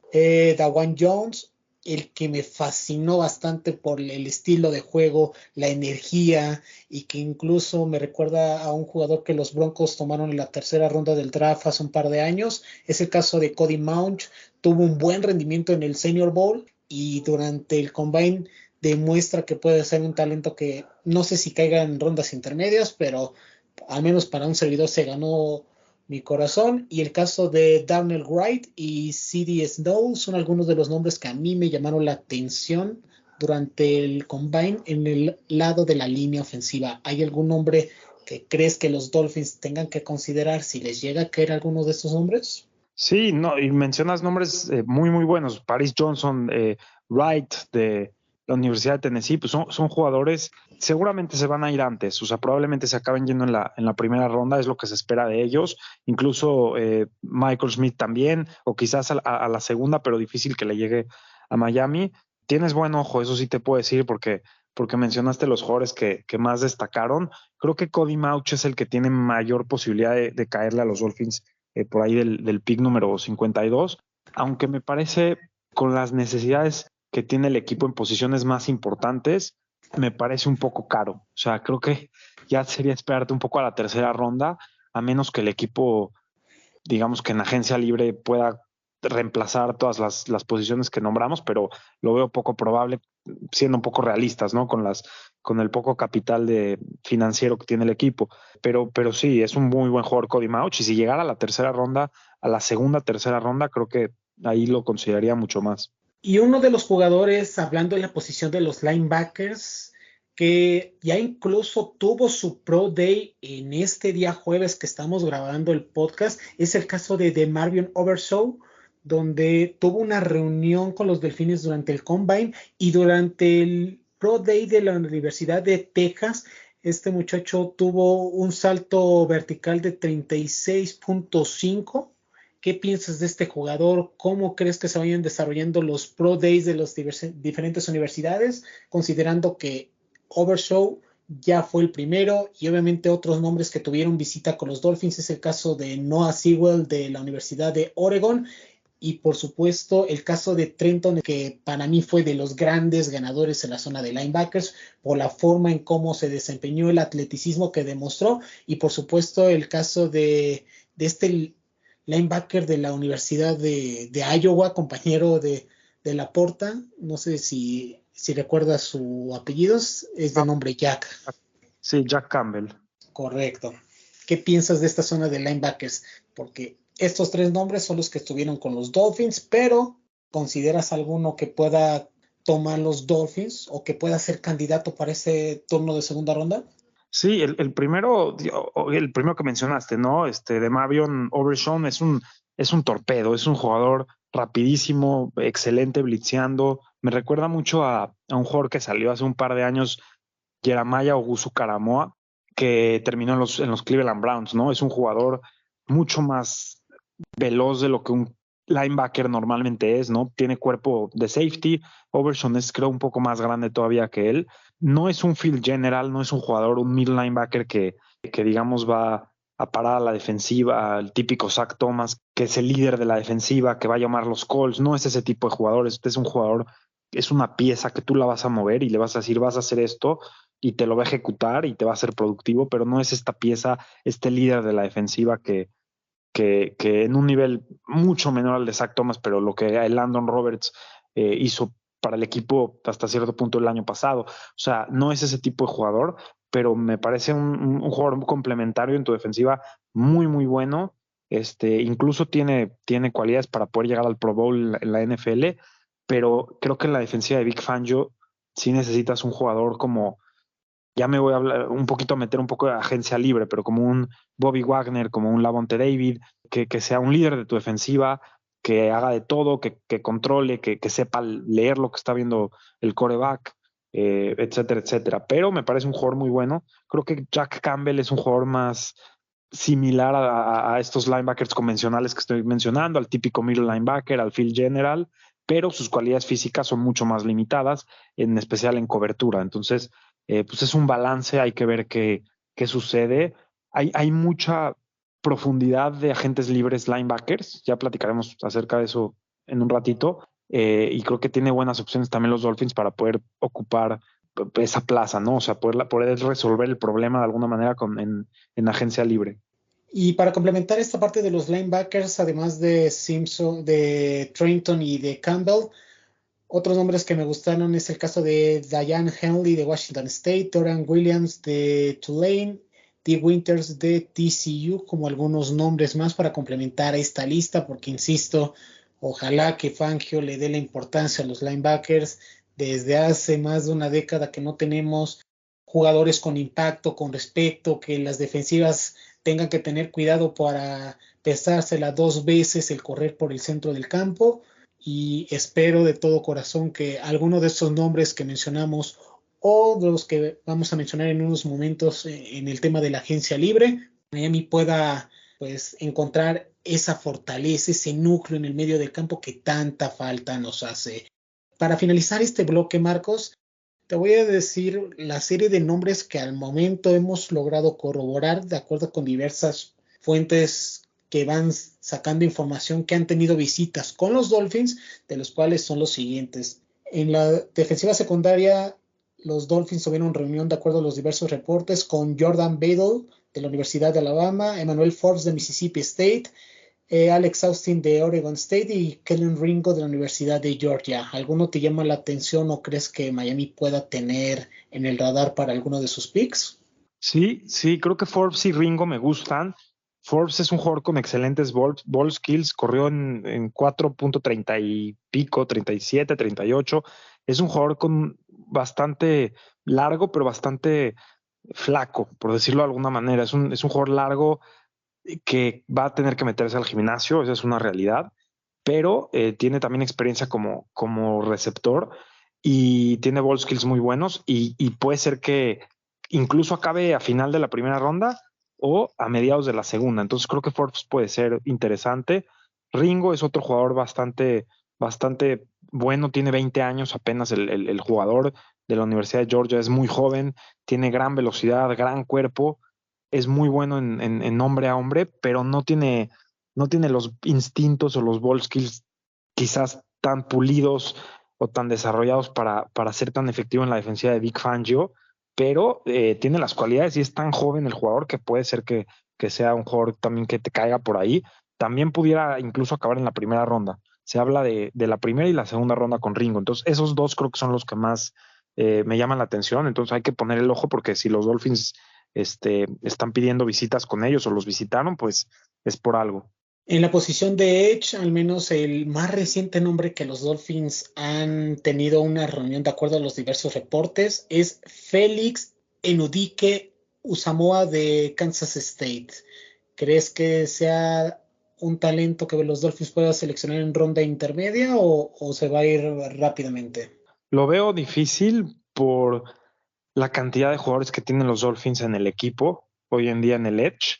Dawan Jones, el que me fascinó bastante por el estilo de juego, la energía y que incluso me recuerda a un jugador que los Broncos tomaron en la tercera ronda del draft hace un par de años. Es el caso de Cody Mauch. Tuvo un buen rendimiento en el Senior Bowl y durante el Combine demuestra que puede ser un talento que no sé si caiga en rondas intermedias, pero al menos para un servidor se ganó mi corazón. Y el caso de Darnell Wright y C.D. Snow son algunos de los nombres que a mí me llamaron la atención durante el Combine en el lado de la línea ofensiva. ¿Hay algún nombre que crees que los Dolphins tengan que considerar si les llega a caer alguno de estos nombres? Sí, no, y mencionas nombres muy, muy buenos. Paris Johnson, Wright de la Universidad de Tennessee, pues son jugadores, seguramente se van a ir antes, o sea, probablemente se acaben yendo en la primera ronda, es lo que se espera de ellos. Incluso Michael Smith también, o quizás a la segunda, pero difícil que le llegue a Miami. Tienes buen ojo, eso sí te puedo decir, porque mencionaste los jugadores que más destacaron. Creo que Cody Mauch es el que tiene mayor posibilidad de caerle a los Dolphins por ahí del pick número 52, aunque me parece con las necesidades que tiene el equipo en posiciones más importantes, me parece un poco caro. O sea, creo que ya sería esperarte un poco a la tercera ronda, a menos que el equipo, digamos que en agencia libre pueda reemplazar todas las posiciones que nombramos, pero lo veo poco probable, siendo un poco realistas, ¿no? Con el poco capital financiero que tiene el equipo. Pero sí, es un muy buen jugador Cody Mauch, y si llegara a la tercera ronda, a la segunda, tercera ronda, creo que ahí lo consideraría mucho más. Y uno de los jugadores, hablando en la posición de los linebackers, que ya incluso tuvo su Pro Day en este día jueves que estamos grabando el podcast, es el caso de DeMarvion Overshow, donde tuvo una reunión con los Delfines durante el Combine y durante el Pro Day de la Universidad de Texas. Este muchacho tuvo un salto vertical de 36.5. ¿Qué piensas de este jugador? ¿Cómo crees que se vayan desarrollando los Pro Days de las diferentes universidades? Considerando que Overshow ya fue el primero y obviamente otros nombres que tuvieron visita con los Dolphins es el caso de Noah Sewell de la Universidad de Oregon y por supuesto el caso de Trenton, que para mí fue de los grandes ganadores en la zona de linebackers por la forma en cómo se desempeñó, el atleticismo que demostró y por supuesto el caso de este linebacker de la Universidad de Iowa, compañero de Laporta, no sé si recuerdas su apellido, es de nombre Jack. Sí, Jack Campbell. Correcto. ¿Qué piensas de esta zona de linebackers? Porque estos tres nombres son los que estuvieron con los Dolphins, pero ¿consideras alguno que pueda tomar los Dolphins o que pueda ser candidato para ese turno de segunda ronda? Sí, el primero que mencionaste, ¿no? De Marion Overshawn es un torpedo, es un jugador rapidísimo, excelente blitzeando. Me recuerda mucho a un jugador que salió hace un par de años, Jeremiah Owusu-Koramoah, que terminó en los Cleveland Browns, ¿no? Es un jugador mucho más veloz de lo que un linebacker normalmente es, ¿no? Tiene cuerpo de safety. Overshawn es, creo, un poco más grande todavía que él. No es un field general, no es un jugador, un middle linebacker que digamos va a parar a la defensiva, el típico Zach Thomas, que es el líder de la defensiva, que va a llamar los calls. No es ese tipo de jugador. Este es un jugador, es una pieza que tú la vas a mover y le vas a decir, vas a hacer esto, y te lo va a ejecutar y te va a ser productivo, pero no es esta pieza, este líder de la defensiva que en un nivel mucho menor al de Zach Thomas, pero lo que Landon Roberts hizo para el equipo hasta cierto punto el año pasado. O sea, no es ese tipo de jugador, pero me parece un jugador complementario en tu defensiva muy, muy bueno. Incluso tiene cualidades para poder llegar al Pro Bowl en la NFL, pero creo que en la defensiva de Vic Fangio sí necesitas un jugador como, ya me voy a hablar un poquito, a meter un poco de agencia libre, pero como un Bobby Wagner, como un Lavonte David, que sea un líder de tu defensiva, que haga de todo, que controle, que sepa leer lo que está viendo el quarterback, etcétera, etcétera. Pero me parece un jugador muy bueno. Creo que Jack Campbell es un jugador más similar a estos linebackers convencionales que estoy mencionando, al típico middle linebacker, al field general, pero sus cualidades físicas son mucho más limitadas, en especial en cobertura. Entonces, pues es un balance, hay que ver qué sucede. Hay mucha profundidad de agentes libres linebackers, ya platicaremos acerca de eso en un ratito, y creo que tiene buenas opciones también los Dolphins para poder ocupar esa plaza, ¿no? O sea, poder resolver el problema de alguna manera en agencia libre. Y para complementar esta parte de los linebackers, además de Simpson, de Trenton y de Campbell, otros nombres que me gustaron es el caso de Diane Henley de Washington State, Dorian Williams de Tulane, Dee Winters de TCU, como algunos nombres más para complementar esta lista, porque insisto, ojalá que Fangio le dé la importancia a los linebackers. Desde hace más de una década que no tenemos jugadores con impacto, con respecto, que las defensivas tengan que tener cuidado para pesársela dos veces el correr por el centro del campo, y espero de todo corazón que alguno de estos nombres que mencionamos o de los que vamos a mencionar en unos momentos en el tema de la agencia libre, Miami pueda pues encontrar esa fortaleza, ese núcleo en el medio del campo que tanta falta nos hace. Para finalizar este bloque, Marcos, te voy a decir la serie de nombres que al momento hemos logrado corroborar de acuerdo con diversas fuentes que van sacando información que han tenido visitas con los Dolphins, de los cuales son los siguientes. En la defensiva secundaria, los Dolphins tuvieron reunión de acuerdo a los diversos reportes con Jordan Battle de la Universidad de Alabama, Emmanuel Forbes de Mississippi State, Alex Austin de Oregon State y Kellen Ringo de la Universidad de Georgia. ¿Alguno te llama la atención o crees que Miami pueda tener en el radar para alguno de sus picks? Sí, creo que Forbes y Ringo me gustan. Forbes es un jugador con excelentes ball skills, corrió en 4.30 y pico, 37, 38. Es un jugador con bastante largo, pero bastante flaco, por decirlo de alguna manera. Es un jugador largo que va a tener que meterse al gimnasio, esa es una realidad, pero tiene también experiencia como receptor y tiene ball skills muy buenos y puede ser que incluso acabe a final de la primera ronda o a mediados de la segunda. Entonces creo que Forbes puede ser interesante. Ringo es otro jugador bastante bueno, tiene 20 años apenas el jugador de la Universidad de Georgia, es muy joven, tiene gran velocidad, gran cuerpo, es muy bueno en hombre a hombre, pero no tiene los instintos o los ball skills quizás tan pulidos o tan desarrollados para ser tan efectivo en la defensiva de Vic Fangio, pero tiene las cualidades y es tan joven el jugador que puede ser que sea un jugador también que te caiga por ahí. También pudiera incluso acabar en la primera ronda. Se habla de la primera y la segunda ronda con Ringo. Entonces, esos dos creo que son los que más me llaman la atención. Entonces, hay que poner el ojo porque si los Dolphins están pidiendo visitas con ellos o los visitaron, pues es por algo. En la posición de Edge, al menos el más reciente nombre que los Dolphins han tenido una reunión de acuerdo a los diversos reportes es Félix Enudike Usamoa de Kansas State. ¿Crees que sea un talento que los Dolphins puedan seleccionar en ronda intermedia o se va a ir rápidamente? Lo veo difícil por la cantidad de jugadores que tienen los Dolphins en el equipo hoy en día en el Edge.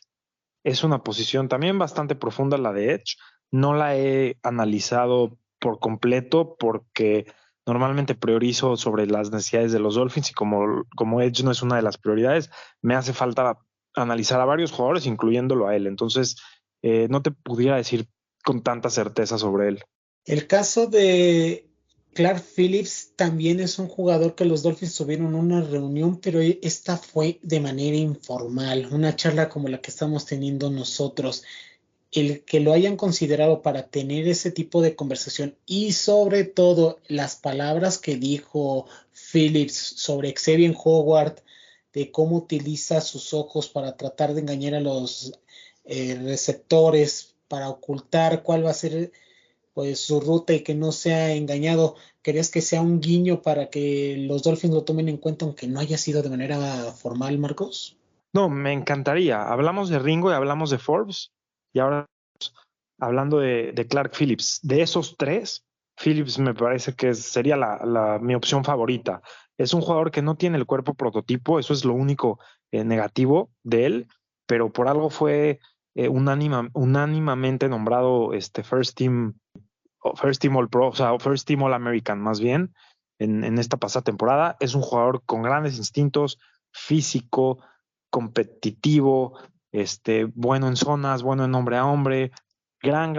Es una posición también bastante profunda la de Edge. No la he analizado por completo porque normalmente priorizo sobre las necesidades de los Dolphins y como Edge no es una de las prioridades, me hace falta analizar a varios jugadores, incluyéndolo a él. Entonces, no te pudiera decir con tanta certeza sobre él. El caso de Clark Phillips también es un jugador que los Dolphins tuvieron una reunión, pero esta fue de manera informal, una charla como la que estamos teniendo nosotros. El que lo hayan considerado para tener ese tipo de conversación y sobre todo las palabras que dijo Phillips sobre Xavier Howard, de cómo utiliza sus ojos para tratar de engañar a los receptores, para ocultar cuál va a ser pues su ruta y que no sea engañado. ¿Crees que sea un guiño para que los Dolphins lo tomen en cuenta aunque no haya sido de manera formal, Marcos? No, me encantaría. Hablamos de Ringo y hablamos de Forbes y ahora hablando de Clark Phillips. De esos tres, Phillips me parece que sería mi opción favorita. Es un jugador que no tiene el cuerpo prototipo, eso es lo único negativo de él, pero por algo fue unánimamente nombrado First Team All Pro, o sea, First Team All American más bien, en esta pasada temporada. Es un jugador con grandes instintos, físico, competitivo, bueno en zonas, bueno en hombre a hombre, gran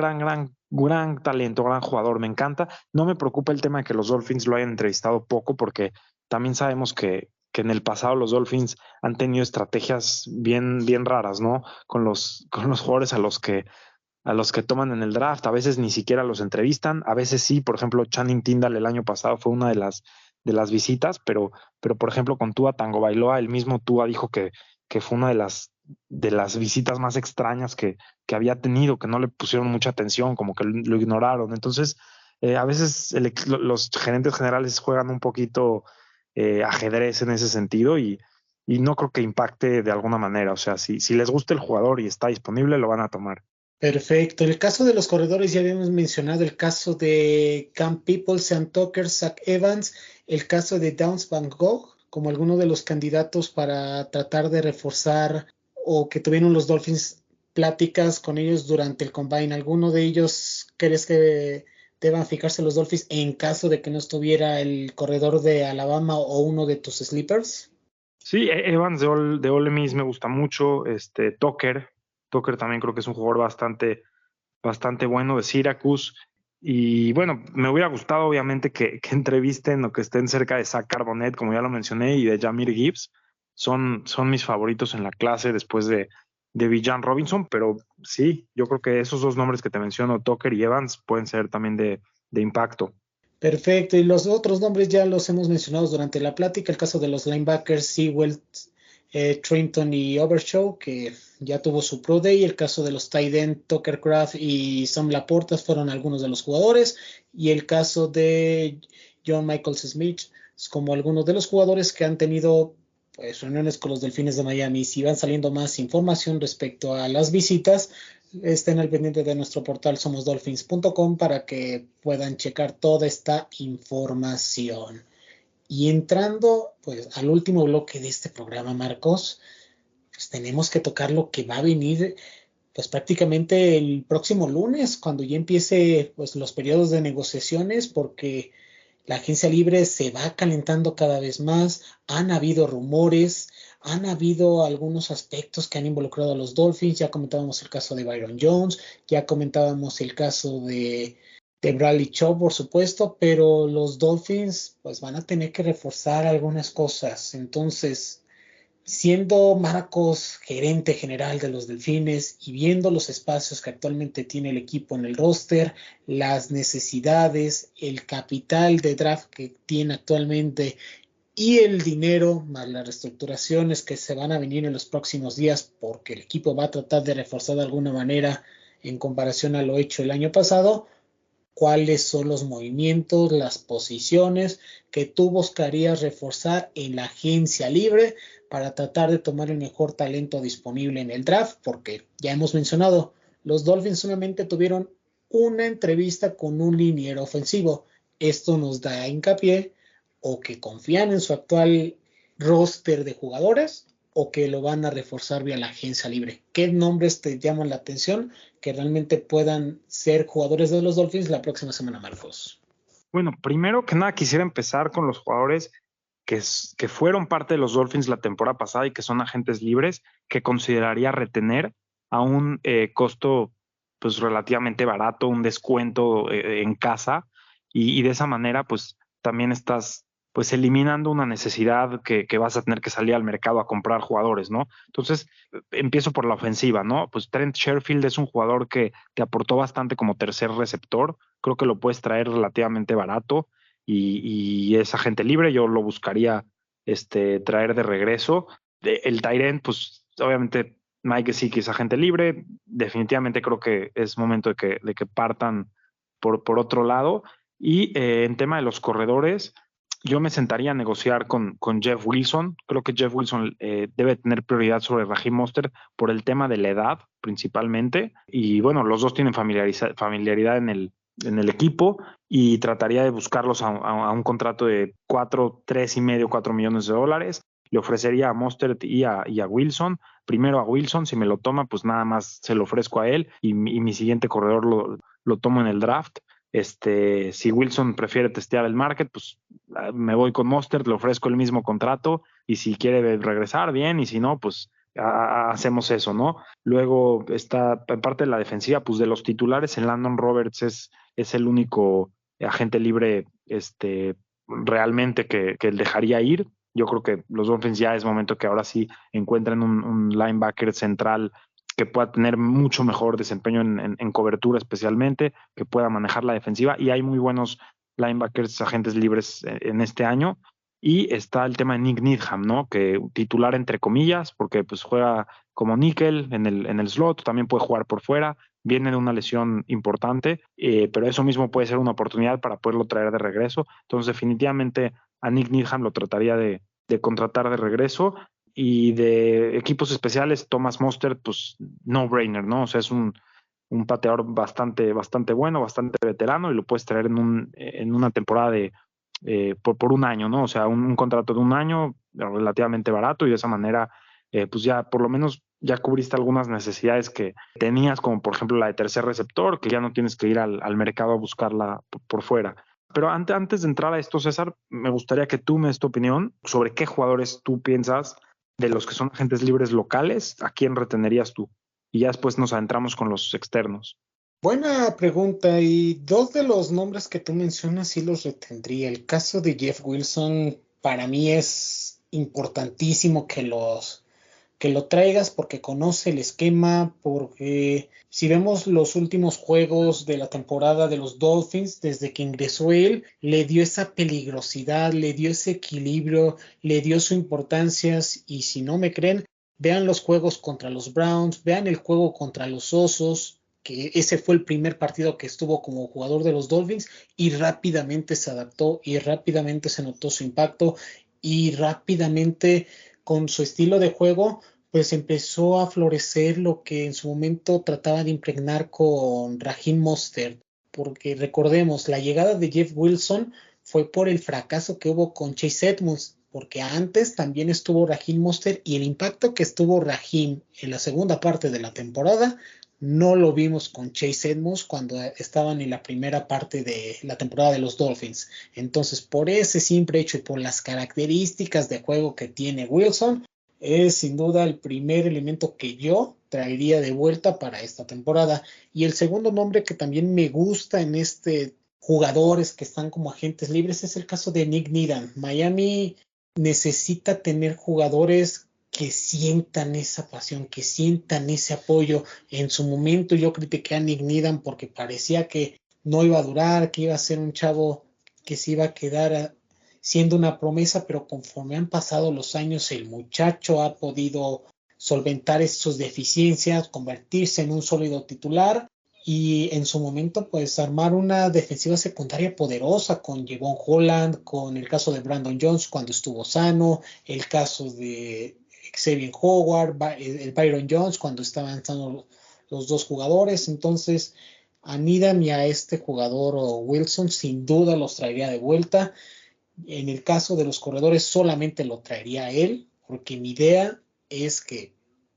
talento, gran jugador, me encanta. No me preocupa el tema de que los Dolphins lo hayan entrevistado poco, porque también sabemos que en el pasado los Dolphins han tenido estrategias bien raras, ¿no? Con los jugadores a los que toman en el draft, a veces ni siquiera los entrevistan, a veces sí. Por ejemplo, Channing Tindall el año pasado fue una de las visitas, pero por ejemplo con Tua Tagovailoa, el mismo Tua dijo que fue una de las visitas más extrañas que había tenido, que no le pusieron mucha atención, como que lo ignoraron. Entonces, a veces los gerentes generales juegan un poquito ajedrez en ese sentido y no creo que impacte de alguna manera. O sea, si les gusta el jugador y está disponible, lo van a tomar. Perfecto. El caso de los corredores, ya habíamos mencionado el caso de Cam People, Sam Tucker, Zach Evans, el caso de Downs Van Gogh, como alguno de los candidatos para tratar de reforzar o que tuvieron los Dolphins pláticas con ellos durante el combine. ¿Alguno de ellos crees que deban fijarse los Dolphins en caso de que no estuviera el corredor de Alabama o uno de tus sleepers? Sí, Evans de Ole Miss me gusta mucho. Tucker también creo que es un jugador bastante bueno de Syracuse. Y bueno, me hubiera gustado obviamente que entrevisten o que estén cerca de Zach Carbonet, como ya lo mencioné, y de Jahmyr Gibbs. Son mis favoritos en la clase después de Bijan Robinson, pero sí, yo creo que esos dos nombres que te menciono, Tucker y Evans, pueden ser también de impacto. Perfecto, y los otros nombres ya los hemos mencionado durante la plática, el caso de los linebackers, Sewell, Trenton y Overshow, que ya tuvo su Pro Day, el caso de los tight end, Tucker Kraft y Sam Laporta fueron algunos de los jugadores, y el caso de John Michael Smith, como algunos de los jugadores que han tenido pues, reuniones con los Delfines de Miami. Si van saliendo más información respecto a las visitas, estén al pendiente de nuestro portal somosdolphins.com para que puedan checar toda esta información. Y entrando pues al último bloque de este programa, Marcos, pues tenemos que tocar lo que va a venir pues prácticamente el próximo lunes, cuando ya empiece pues los periodos de negociaciones, porque la agencia libre se va calentando cada vez más. Han habido rumores, han habido algunos aspectos que han involucrado a los Dolphins. Ya comentábamos el caso de Byron Jones, ya comentábamos el caso de Bradley Chubb, por supuesto, pero los Dolphins pues van a tener que reforzar algunas cosas. Entonces, siendo Marcos gerente general de los Delfines y viendo los espacios que actualmente tiene el equipo en el roster, las necesidades, el capital de draft que tiene actualmente y el dinero, más las reestructuraciones que se van a venir en los próximos días, porque el equipo va a tratar de reforzar de alguna manera en comparación a lo hecho el año pasado. ¿Cuáles son los movimientos, las posiciones que tú buscarías reforzar en la agencia libre para tratar de tomar el mejor talento disponible en el draft? Porque ya hemos mencionado, los Dolphins solamente tuvieron una entrevista con un liniero ofensivo. Esto nos da hincapié o que confían en su actual roster de jugadores o que lo van a reforzar vía la agencia libre. ¿Qué nombres te llaman la atención que realmente puedan ser jugadores de los Dolphins la próxima semana, Marcos? Bueno, primero que nada quisiera empezar con los jugadores que fueron parte de los Dolphins la temporada pasada y que son agentes libres, que consideraría retener a un costo pues relativamente barato, un descuento en casa, y de esa manera pues también estás pues eliminando una necesidad que vas a tener que salir al mercado a comprar jugadores, ¿no? Entonces, empiezo por la ofensiva, ¿no? Pues Trent Sherfield es un jugador que te aportó bastante como tercer receptor, creo que lo puedes traer relativamente barato y es agente libre, yo lo buscaría traer de regreso. El tight end, pues obviamente Mike Gesicki es agente libre, definitivamente creo que es momento de que partan por otro lado. Y en tema de los corredores, yo me sentaría a negociar con Jeff Wilson. Creo que Jeff Wilson debe tener prioridad sobre Raheem Mostert por el tema de la edad, principalmente. Y bueno, los dos tienen familiaridad en el equipo y trataría de buscarlos a un contrato de 4 millones de dólares. Le ofrecería a Mostert y a Wilson. Primero a Wilson, si me lo toma, pues nada más se lo ofrezco a él y mi siguiente corredor lo tomo en el draft. Si Wilson prefiere testear el market, pues me voy con Mostert, le ofrezco el mismo contrato y si quiere regresar, bien, y si no, pues hacemos eso, ¿no? Luego está, en parte de la defensiva, pues de los titulares, el Landon Roberts es el único agente libre realmente que dejaría ir. Yo creo que los Dolphins ya es momento que ahora sí encuentren un linebacker central que pueda tener mucho mejor desempeño en cobertura especialmente, que pueda manejar la defensiva, y hay muy buenos linebackers, agentes libres en este año. Y está el tema de Nick Needham, ¿no? Que titular entre comillas, porque pues juega como níquel en el slot, también puede jugar por fuera, viene de una lesión importante, pero eso mismo puede ser una oportunidad para poderlo traer de regreso. Entonces definitivamente a Nick Needham lo trataría de contratar de regreso. Y de equipos especiales, Thomas Mostert, pues no-brainer, ¿no? O sea, es un pateador bastante bueno, bastante veterano, y lo puedes traer en una temporada por un año, ¿no? O sea, un contrato de un año relativamente barato, y de esa manera, pues ya por lo menos ya cubriste algunas necesidades que tenías, como por ejemplo la de tercer receptor, que ya no tienes que ir al mercado a buscarla por fuera. Pero antes de entrar a esto, César, me gustaría que tú me des tu opinión sobre qué jugadores tú piensas de los que son agentes libres locales, ¿a quién retenerías tú? Y ya después nos adentramos con los externos. Buena pregunta, y dos de los nombres que tú mencionas sí los retendría. El caso de Jeff Wilson para mí es importantísimo que lo traigas porque conoce el esquema, porque si vemos los últimos juegos de la temporada de los Dolphins, desde que ingresó él, le dio esa peligrosidad, le dio ese equilibrio, le dio su importancia, y si no me creen, vean los juegos contra los Browns, vean el juego contra los Osos, que ese fue el primer partido que estuvo como jugador de los Dolphins, y rápidamente se adaptó y rápidamente se notó su impacto y rápidamente con su estilo de juego pues empezó a florecer lo que en su momento trataba de impregnar con Raheem Mostert, porque recordemos, la llegada de Jeff Wilson fue por el fracaso que hubo con Chase Edmonds, porque antes también estuvo Raheem Mostert, y el impacto que estuvo Raheem en la segunda parte de la temporada no lo vimos con Chase Edmonds cuando estaban en la primera parte de la temporada de los Dolphins. Entonces, por ese simple hecho y por las características de juego que tiene Wilson, es sin duda el primer elemento que yo traería de vuelta para esta temporada. Y el segundo nombre que también me gusta en jugadores que están como agentes libres es el caso de Nick Needham. Miami necesita tener jugadores que sientan esa pasión, que sientan ese apoyo. En su momento yo critiqué a Nick Needham porque parecía que no iba a durar, que iba a ser un chavo que se iba a quedar siendo una promesa, pero conforme han pasado los años el muchacho ha podido solventar sus deficiencias, convertirse en un sólido titular y en su momento pues armar una defensiva secundaria poderosa con Jevon Holland, con el caso de Brandon Jones cuando estuvo sano, el caso de Xavier Howard, el Byron Jones cuando estaban sanos los dos jugadores. Entonces a Needham y a este jugador Wilson sin duda los traería de vuelta. En el caso de los corredores solamente lo traería a él, porque mi idea es que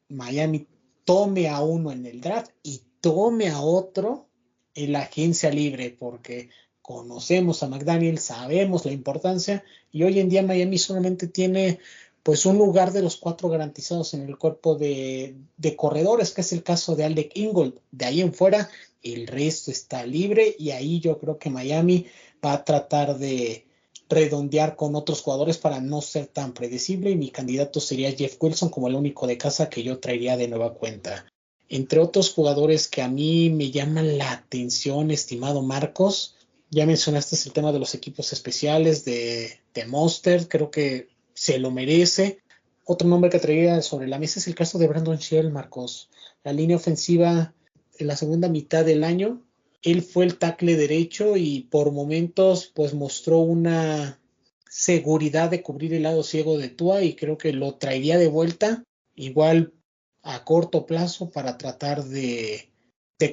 Miami tome a uno en el draft y tome a otro en la agencia libre, porque conocemos a McDaniel, sabemos la importancia, y hoy en día Miami solamente tiene pues un lugar de los 4 garantizados en el cuerpo de corredores, que es el caso de Alec Ingold. De ahí en fuera, el resto está libre, y ahí yo creo que Miami va a tratar de redondear con otros jugadores para no ser tan predecible, y mi candidato sería Jeff Wilson como el único de casa que yo traería de nueva cuenta. Entre otros jugadores que a mí me llaman la atención, estimado Marcos, ya mencionaste el tema de los equipos especiales de Monster, creo que se lo merece. Otro nombre que traería sobre la mesa es el caso de Brandon Shell, Marcos. La línea ofensiva en la segunda mitad del año, él fue el tackle derecho y por momentos pues mostró una seguridad de cubrir el lado ciego de Tua, y creo que lo traería de vuelta igual a corto plazo para tratar de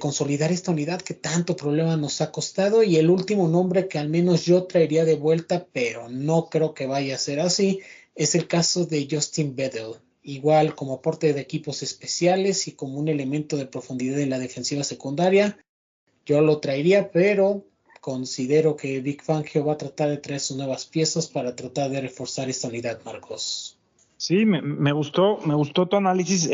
consolidar esta unidad que tanto problema nos ha costado. Y el último nombre que al menos yo traería de vuelta, pero no creo que vaya a ser así, es el caso de Justin Bedell. Igual como aporte de equipos especiales y como un elemento de profundidad en la defensiva secundaria, yo lo traería, pero considero que Vic Fangio va a tratar de traer sus nuevas piezas para tratar de reforzar esta unidad, Marcos. Sí, me gustó tu análisis.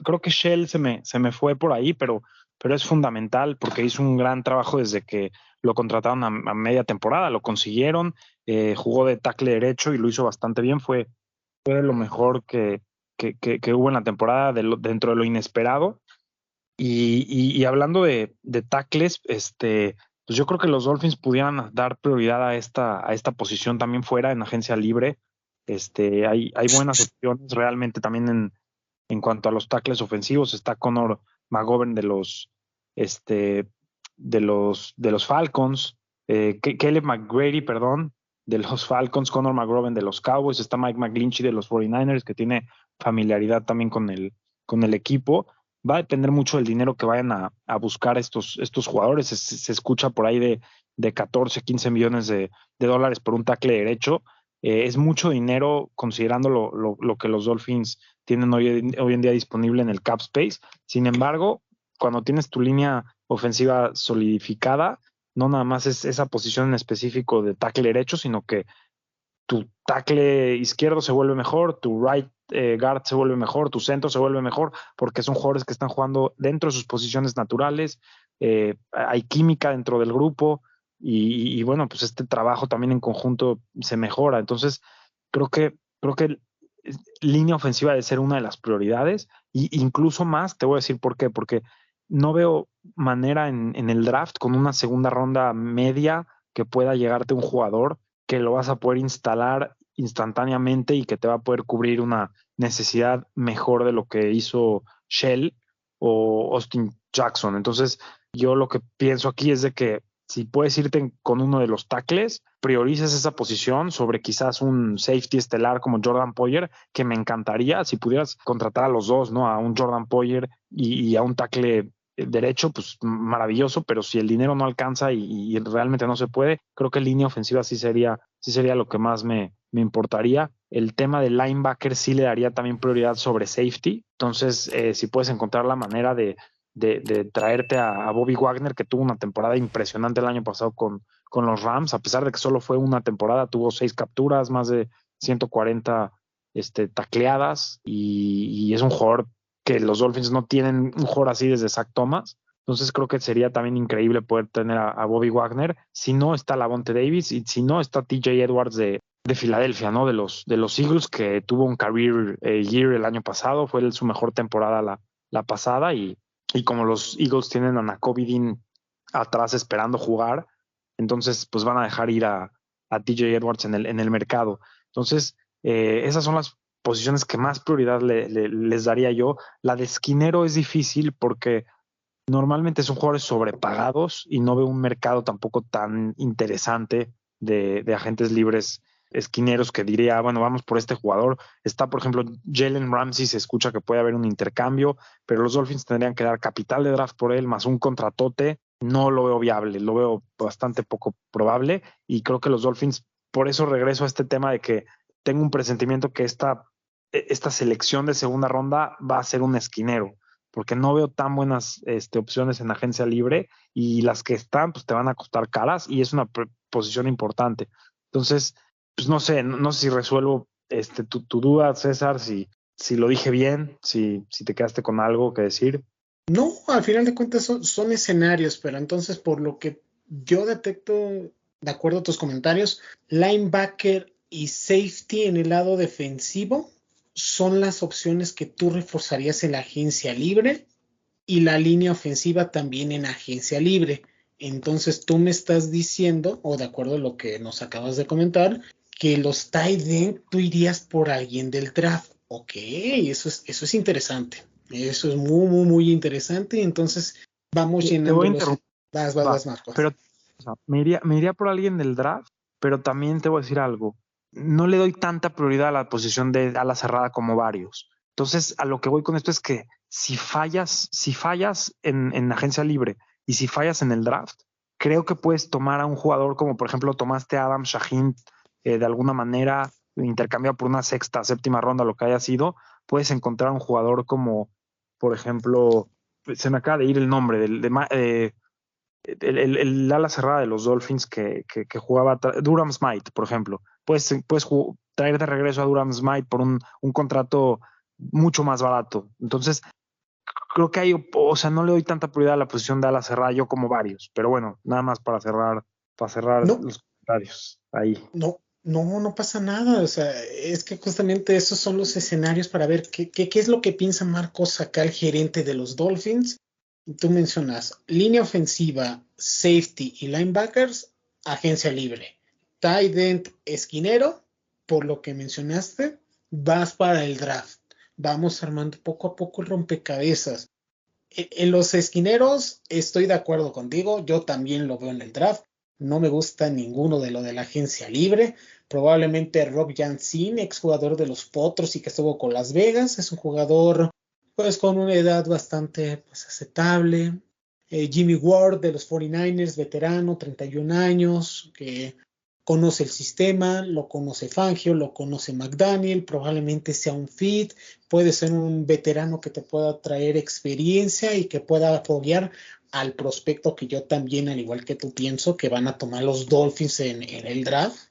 Creo que Shell se me fue por ahí, pero es fundamental porque hizo un gran trabajo desde que lo contrataron a media temporada, lo consiguieron, jugó de tackle derecho y lo hizo bastante bien. Fue de lo mejor que hubo en la temporada dentro de lo inesperado. Y hablando de tackles, pues yo creo que los Dolphins pudieran dar prioridad a esta posición también fuera en agencia libre. Hay buenas opciones realmente también en cuanto a los tackles ofensivos. Está Connor McGovern de los Falcons, Caleb McGrady, perdón, de los Falcons, Connor McGovern de los Cowboys, está Mike McGlinchey de los 49ers, que tiene familiaridad también con el equipo. Va a depender mucho del dinero que vayan a buscar estos jugadores. Se escucha por ahí de 14, 15 millones de dólares por un tackle derecho. Es mucho dinero considerando lo que los Dolphins tienen hoy en día disponible en el cap space. Sin embargo, cuando tienes tu línea ofensiva solidificada, no nada más es esa posición en específico de tackle derecho, sino que tu tackle izquierdo se vuelve mejor, tu right guard se vuelve mejor, tu centro se vuelve mejor, porque son jugadores que están jugando dentro de sus posiciones naturales, hay química dentro del grupo, y bueno, pues este trabajo también en conjunto se mejora. Entonces, creo que línea ofensiva debe ser una de las prioridades, y incluso más, te voy a decir por qué, porque no veo manera en el draft con una segunda ronda media que pueda llegarte un jugador que lo vas a poder instalar instantáneamente y que te va a poder cubrir una necesidad mejor de lo que hizo Shell o Austin Jackson. Entonces, yo lo que pienso aquí es de que si puedes irte con uno de los tackles, priorices esa posición sobre quizás un safety estelar como Jordan Poyer, que me encantaría si pudieras contratar a los dos, ¿no? A un Jordan Poyer y a un tackle derecho, pues maravilloso, pero si el dinero no alcanza y realmente no se puede, creo que línea ofensiva sí sería lo que más me importaría. El tema del linebacker sí le daría también prioridad sobre safety. Entonces, si puedes encontrar la manera de traerte a Bobby Wagner, que tuvo una temporada impresionante el año pasado con los Rams, a pesar de que solo fue una temporada, tuvo 6 capturas, más de 140 tacleadas, y es un jugador que los Dolphins no tienen un jugador así desde Zach Thomas. Entonces creo que sería también increíble poder tener a Bobby Wagner. Si no está Lavonte Davis y si no está TJ Edwards de Filadelfia, ¿no? De los Eagles, que tuvo un career year el año pasado, fue su mejor temporada la pasada, y como los Eagles tienen a Nakobe Dean atrás esperando jugar, entonces pues van a dejar ir a TJ Edwards en el mercado. Entonces esas son posiciones que más prioridad les daría yo. La de esquinero es difícil porque normalmente son jugadores sobrepagados y no veo un mercado tampoco tan interesante de agentes libres esquineros que diría, bueno, vamos por este jugador. Está, por ejemplo, Jalen Ramsey, se escucha que puede haber un intercambio, pero los Dolphins tendrían que dar capital de draft por él, más un contratote. No lo veo viable, lo veo bastante poco probable, y creo que los Dolphins, por eso regreso a este tema de que tengo un presentimiento que esta selección de segunda ronda va a ser un esquinero, porque no veo tan buenas opciones en agencia libre, y las que están pues te van a costar caras y es una posición importante. Entonces, pues no sé si resuelvo tu duda, César, si lo dije bien, si te quedaste con algo que decir. No, al final de cuentas son escenarios, pero entonces por lo que yo detecto, de acuerdo a tus comentarios, linebacker y safety en el lado defensivo son las opciones que tú reforzarías en la agencia libre, y la línea ofensiva también en agencia libre. Entonces tú me estás diciendo, o de acuerdo a lo que nos acabas de comentar, que los tight end tú irías por alguien del draft. Ok, eso es interesante. Eso es muy, muy, muy interesante. Entonces vamos llenando los... Vas, Marcos. Pero o sea, me iría por alguien del draft, pero también te voy a decir algo. No le doy tanta prioridad a la posición de ala cerrada como varios. Entonces, a lo que voy con esto es que si fallas en agencia libre y si fallas en el draft, creo que puedes tomar a un jugador como, por ejemplo, tomaste a Adam Shaheen de alguna manera, intercambiado por una sexta, séptima ronda, lo que haya sido. Puedes encontrar un jugador como, por ejemplo, se me acaba de ir el nombre, el ala cerrada de los Dolphins que jugaba Durham Smythe, por ejemplo. Puedes traer de regreso a Durham Smythe por un contrato mucho más barato. Entonces, creo que hay, o sea, no le doy tanta prioridad a la posición de ala cerrada, yo como varios, pero bueno, nada más para cerrar no, los comentarios ahí. No pasa nada. O sea, es que justamente esos son los escenarios para ver qué es lo que piensa Marcos acá, el gerente de los Dolphins. Tú mencionas línea ofensiva, safety y linebackers, agencia libre. Tight end, esquinero, por lo que mencionaste, vas para el draft. Vamos armando poco a poco el rompecabezas. En los esquineros estoy de acuerdo contigo, yo también lo veo en el draft. No me gusta ninguno de lo de la agencia libre. Probablemente Rob Jansin, exjugador de los Potros y que estuvo con Las Vegas, es un jugador pues con una edad bastante pues, aceptable. Jimmy Ward de los 49ers, veterano, 31 años, que conoce el sistema, lo conoce Fangio, lo conoce McDaniel, probablemente sea un fit, puede ser un veterano que te pueda traer experiencia y que pueda apoyar al prospecto que yo también, al igual que tú, pienso que van a tomar los Dolphins en el draft.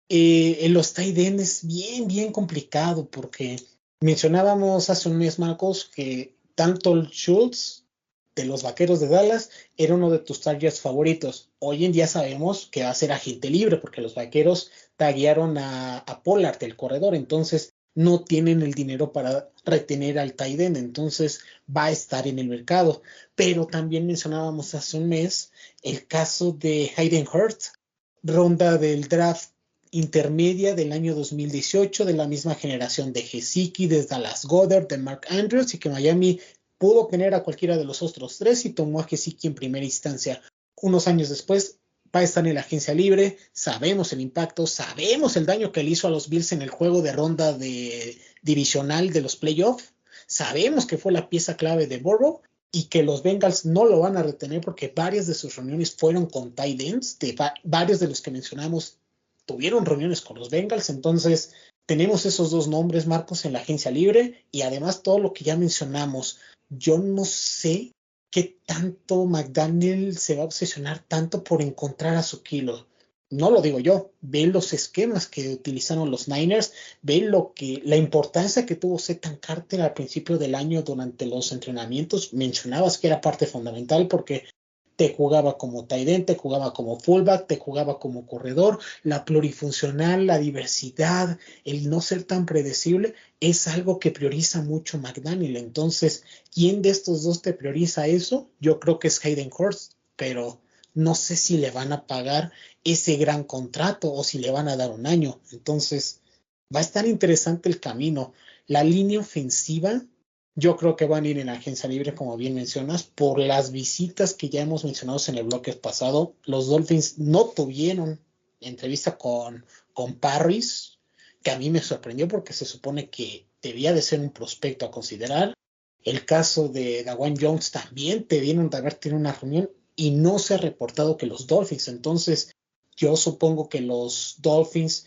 En los tight ends es bien complicado porque mencionábamos hace un mes, Marcos, que tanto Schultz de los Vaqueros de Dallas era uno de tus targets favoritos. Hoy en día sabemos que va a ser agente libre porque los Vaqueros taguearon a Pollard, el corredor, entonces no tienen el dinero para retener al tight end, entonces va a estar en el mercado. Pero también mencionábamos hace un mes el caso de Hayden Hurst, ronda del draft intermedia del año 2018, de la misma generación de Gesicki, de Dallas Goedert, de Mark Andrews, y que Miami pudo tener a cualquiera de los otros tres y tomó a Gesicki en primera instancia. Unos años después va a estar en la agencia libre, sabemos el impacto, sabemos el daño que le hizo a los Bills en el juego de ronda divisional de los playoffs, sabemos que fue la pieza clave de Burrow y que los Bengals no lo van a retener porque varias de sus reuniones fueron con tight ends, varios de los que mencionamos tuvieron reuniones con los Bengals. Entonces tenemos esos dos nombres, Marcos, en la agencia libre y además todo lo que ya mencionamos. Yo no sé qué tanto McDaniel se va a obsesionar tanto por encontrar a su kilo. No lo digo yo, ven los esquemas que utilizaron los Niners, ven la importancia que tuvo Ethan Carter al principio del año durante los entrenamientos. Mencionabas que era parte fundamental porque te jugaba como tight end, te jugaba como fullback, te jugaba como corredor. La plurifuncional, la diversidad, el no ser tan predecible es algo que prioriza mucho McDaniel. Entonces, ¿quién de estos dos te prioriza eso? Yo creo que es Hayden Hurst, pero no sé si le van a pagar ese gran contrato o si le van a dar un año. Entonces, Va a estar interesante el camino. La línea ofensiva, yo creo que van a ir en agencia libre, como bien mencionas, por las visitas que ya hemos mencionado en el bloque pasado. Los Dolphins no tuvieron entrevista con Parris, que a mí me sorprendió porque se supone que debía de ser un prospecto a considerar. El caso de Dawan Jones también debieron de haber tenido una reunión y no se ha reportado que los Dolphins. Entonces, yo supongo que los Dolphins,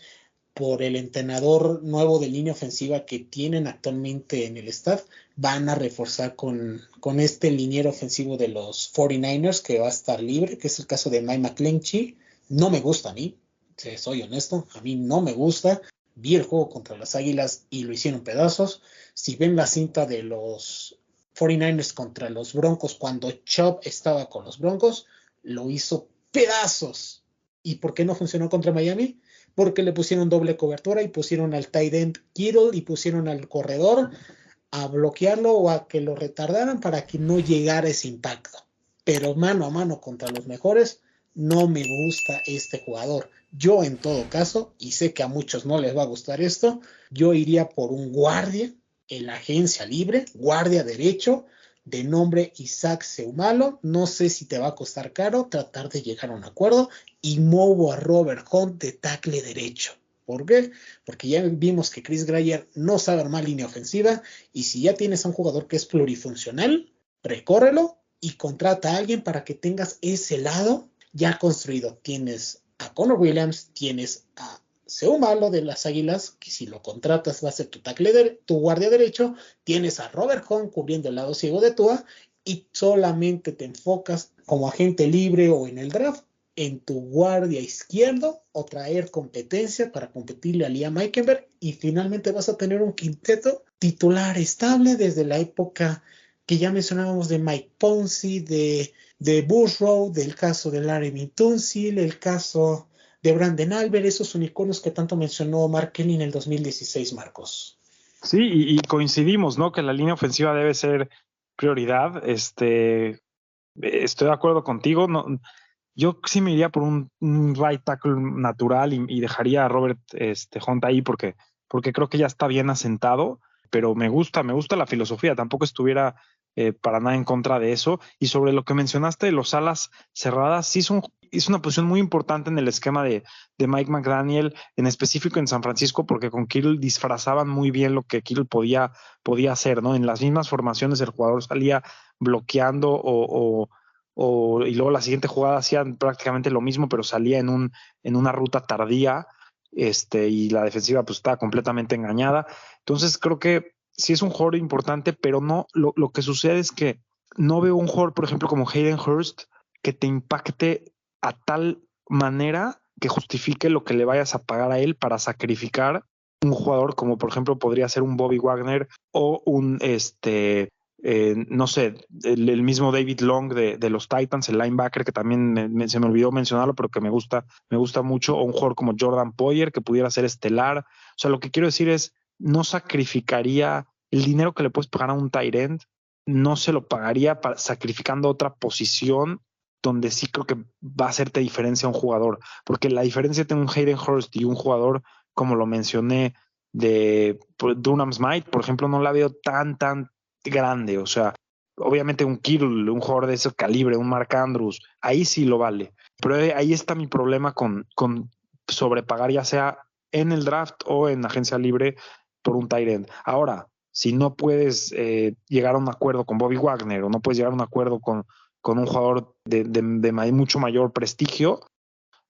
por el entrenador nuevo de línea ofensiva que tienen actualmente en el staff, van a reforzar con este liniero ofensivo de los 49ers que va a estar libre, que es el caso de Mike McGlinchey. No me gusta a mí, si soy honesto, a mí no me gusta. Vi el juego contra las Águilas y lo hicieron pedazos. Si ven la cinta de los 49ers contra los Broncos cuando Chubb estaba con los Broncos, lo hizo pedazos. ¿Y por qué no funcionó contra Miami? Porque le pusieron doble cobertura y pusieron al tight end Kittle y pusieron al corredor a bloquearlo o a que lo retardaran para que no llegara ese impacto. Pero mano a mano contra los mejores, no me gusta este jugador. Yo en todo caso, y sé que a muchos no les va a gustar esto, yo iría por un guardia en la agencia libre, guardia derecho, de nombre Isaac Seumalo. No sé si te va a costar caro tratar de llegar a un acuerdo y muevo a Robert Hunt de tackle derecho. ¿Por qué? Porque ya vimos que Chris Greyer no sabe armar línea ofensiva y si ya tienes a un jugador que es plurifuncional, recórrelo y contrata a alguien para que tengas ese lado ya construido. Tienes a Connor Williams, tienes a Seumalo de las Águilas, que si lo contratas va a ser tu guardia derecho, tienes a Robert Hunt cubriendo el lado ciego de Tua y solamente te enfocas como agente libre o en el draft en tu guardia izquierdo o traer competencia para competirle a Liam Eichenberg y finalmente vas a tener un quinteto titular estable desde la época que ya mencionábamos de Mike Pouncey, de Burrow, del caso de Larry Tunsil, el caso de Branden Albert, esos unicornios que tanto mencionó Mark Kelly en el 2016, Marcos. Sí, y coincidimos, ¿no? Que la línea ofensiva debe ser prioridad. Estoy de acuerdo contigo. No, yo sí me iría por un right tackle natural y dejaría a Robert Hunt ahí porque creo que ya está bien asentado, pero me gusta la filosofía. Tampoco estuviera para nada en contra de eso. Y sobre lo que mencionaste de los alas cerradas, sí es una posición muy importante en el esquema de Mike McDaniel, en específico en San Francisco, porque con Kittle disfrazaban muy bien lo que Kittle podía hacer, ¿no? En las mismas formaciones el jugador salía bloqueando y luego la siguiente jugada hacían prácticamente lo mismo, pero salía en una ruta tardía, y la defensiva pues estaba completamente engañada. Entonces creo que sí es un jugador importante, pero no, lo que sucede es que no veo un jugador, por ejemplo, como Hayden Hurst, que te impacte a tal manera que justifique lo que le vayas a pagar a él para sacrificar un jugador como por ejemplo podría ser un Bobby Wagner o un no sé, el mismo David Long de los Titans, el linebacker, que también se me olvidó mencionarlo, pero que me gusta mucho, o un jugador como Jordan Poyer, que pudiera ser estelar. O sea, lo que quiero decir es, no sacrificaría el dinero que le puedes pagar a un tight end, no se lo pagaría sacrificando otra posición donde sí creo que va a hacerte diferencia a un jugador, porque la diferencia entre un Hayden Hurst y un jugador, como lo mencioné, de Dunham Smythe, por ejemplo, no la veo tan grande. O sea, obviamente un Kittle, un jugador de ese calibre, un Mark Andrews, ahí sí lo vale. Pero ahí está mi problema con sobrepagar, ya sea en el draft o en agencia libre por un tight end. Ahora, si no puedes llegar a un acuerdo con Bobby Wagner o no puedes llegar a un acuerdo con un jugador de mucho mayor prestigio,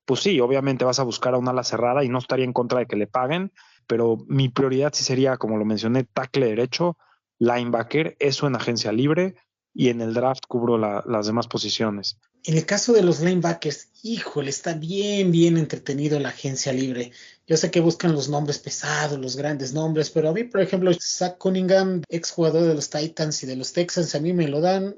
pues sí, obviamente vas a buscar a un ala cerrada y no estaría en contra de que le paguen, pero mi prioridad sí sería, como lo mencioné, tackle derecho, linebacker, eso en agencia libre, y en el draft cubro las demás posiciones. En el caso de los linebackers, híjole, está bien entretenido la agencia libre. Yo sé que buscan los nombres pesados, los grandes nombres, pero a mí, por ejemplo, Zach Cunningham, exjugador de los Titans y de los Texans, a mí me lo dan,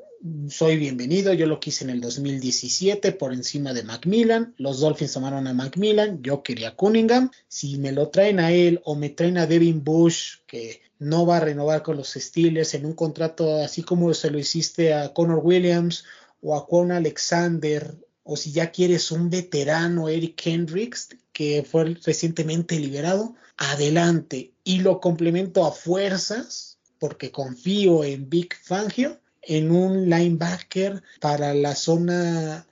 soy bienvenido. Yo lo quise en el 2017 por encima de McMillan. Los Dolphins tomaron a McMillan, yo quería Cunningham. Si me lo traen a él o me traen a Devin Bush, que no va a renovar con los Steelers en un contrato así como se lo hiciste a Connor Williams o a Quan Alexander, o si ya quieres un veterano, Eric Kendricks, que fue recientemente liberado, adelante. Y lo complemento a fuerzas, porque confío en Vic Fangio, en un linebacker para la zona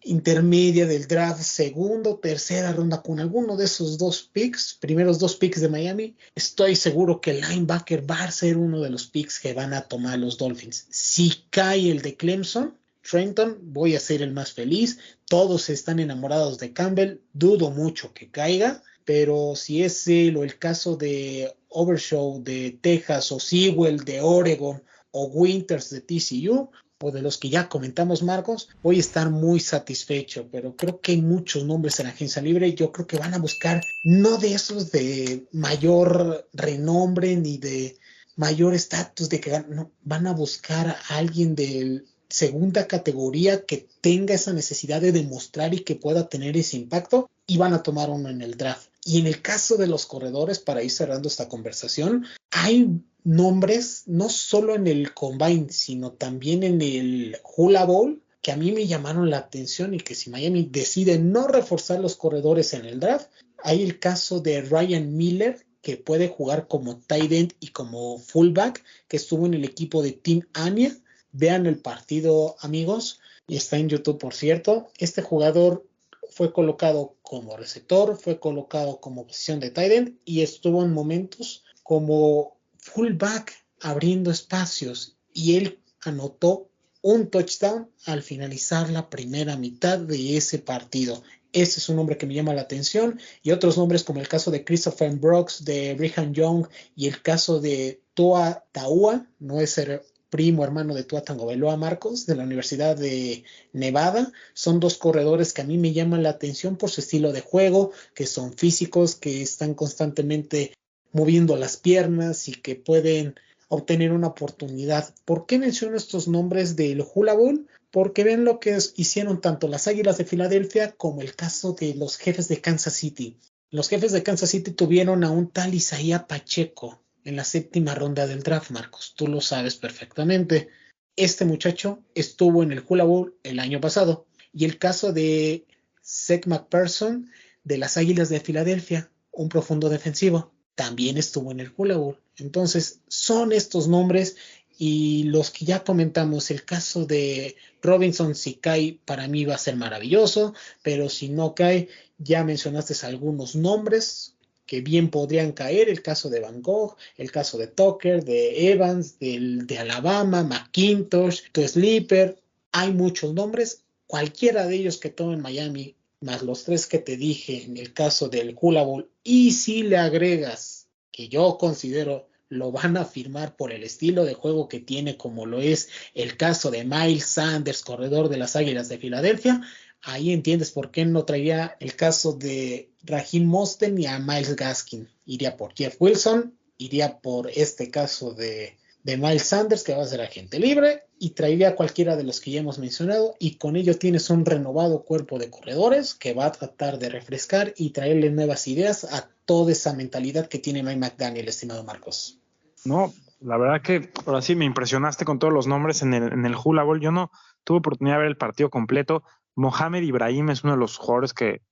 intermedia del draft, segundo, tercera ronda, con alguno de esos primeros dos picks de Miami. Estoy seguro que el linebacker va a ser uno de los picks que van a tomar los Dolphins. Si cae el de Clemson, Trenton, voy a ser el más feliz. Todos están enamorados de Campbell, dudo mucho que caiga, pero si es él o el caso de Overshow de Texas o Sewell de Oregon o Winters de TCU, o de los que ya comentamos, Marcos, voy a estar muy satisfecho, pero creo que hay muchos nombres en la agencia libre. Yo creo que van a buscar no de esos de mayor renombre ni de mayor estatus de que no, van a buscar a alguien de segunda categoría que tenga esa necesidad de demostrar y que pueda tener ese impacto, y van a tomar uno en el draft. Y en el caso de los corredores, para ir cerrando esta conversación, hay nombres no solo en el Combine, sino también en el Hula Bowl, que a mí me llamaron la atención, y que si Miami decide no reforzar los corredores en el draft, hay el caso de Ryan Miller, que puede jugar como tight end y como fullback, que estuvo en el equipo de Team Anya. Vean el partido, amigos, y está en YouTube, por cierto. Este jugador fue colocado como receptor, fue colocado como posición de tight end y estuvo en momentos como fullback abriendo espacios, y él anotó un touchdown al finalizar la primera mitad de ese partido. Ese es un nombre que me llama la atención, y otros nombres como el caso de Christopher Brooks, de Brigham Young, y el caso de Tua Taua, no es el primo hermano de Tua Tagovailoa, Marcos, de la Universidad de Nevada. Son dos corredores que a mí me llaman la atención por su estilo de juego, que son físicos, que están constantemente moviendo las piernas y que pueden obtener una oportunidad. ¿Por qué menciono estos nombres del Hula Bowl? Porque ven lo que hicieron tanto las Águilas de Filadelfia como el caso de los Jefes de Kansas City. Los Jefes de Kansas City tuvieron a un tal Isaiah Pacheco en la séptima ronda del draft, Marcos. Tú lo sabes perfectamente. Este muchacho estuvo en el Hula Bowl el año pasado. Y el caso de Zach McPherson de las Águilas de Filadelfia, un profundo defensivo, también estuvo en el Hula Bowl. Entonces, son estos nombres, y los que ya comentamos. El caso de Robinson, si cae, para mí va a ser maravilloso, pero si no cae, ya mencionaste algunos nombres que bien podrían caer. El caso de Van Gogh, el caso de Tucker, de Evans, de Alabama, McIntosh, tu Sleeper. Hay muchos nombres. Cualquiera de ellos que tomen Miami, más los tres que te dije en el caso del Hula Bowl, y si le agregas que yo considero lo van a firmar por el estilo de juego que tiene, como lo es el caso de Miles Sanders, corredor de las Águilas de Filadelfia, ahí entiendes por qué no traería el caso de Raheem Mostert ni a Myles Gaskin. Iría por Jeff Wilson, iría por este caso de Miles Sanders, que va a ser agente libre, y traería a cualquiera de los que ya hemos mencionado, y con ello tienes un renovado cuerpo de corredores que va a tratar de refrescar y traerle nuevas ideas a toda esa mentalidad que tiene Mike McDaniel, estimado Marcos. No, la verdad que ahora sí me impresionaste con todos los nombres en el Hula Bowl. Yo no tuve oportunidad de ver el partido completo. Mohamed Ibrahim es uno de los jugadores que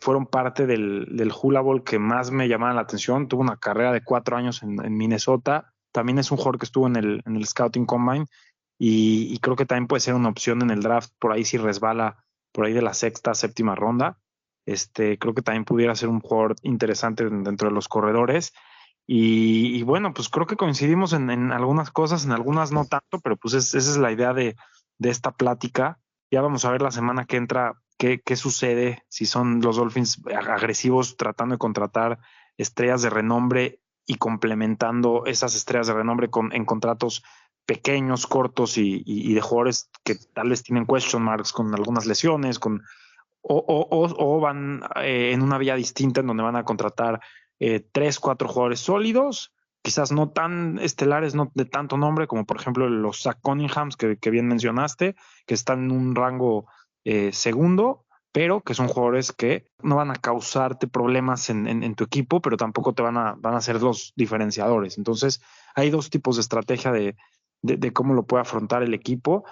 fueron parte del Hula Bowl que más me llamaban la atención. Tuvo una carrera de 4 años en Minnesota. También es un jugador que estuvo en el Scouting Combine, y creo que también puede ser una opción en el draft, por ahí si resbala por ahí de la sexta, séptima ronda. Creo que también pudiera ser un jugador interesante dentro de los corredores. Y bueno, pues creo que coincidimos en algunas cosas, en algunas no tanto, pero pues esa es la idea de esta plática. Ya vamos a ver la semana que entra qué sucede, si son los Dolphins agresivos tratando de contratar estrellas de renombre y complementando esas estrellas de renombre en contratos pequeños, cortos y de jugadores que tal vez tienen question marks con algunas lesiones, o van en una vía distinta en donde van a contratar 3, 4 jugadores sólidos, quizás no tan estelares, no de tanto nombre, como por ejemplo los Zach Cunninghams que bien mencionaste, que están en un rango segundo, pero que son jugadores que no van a causarte problemas en tu equipo, pero tampoco te van a ser los diferenciadores. Entonces hay dos tipos de estrategia de cómo lo puede afrontar el equipo.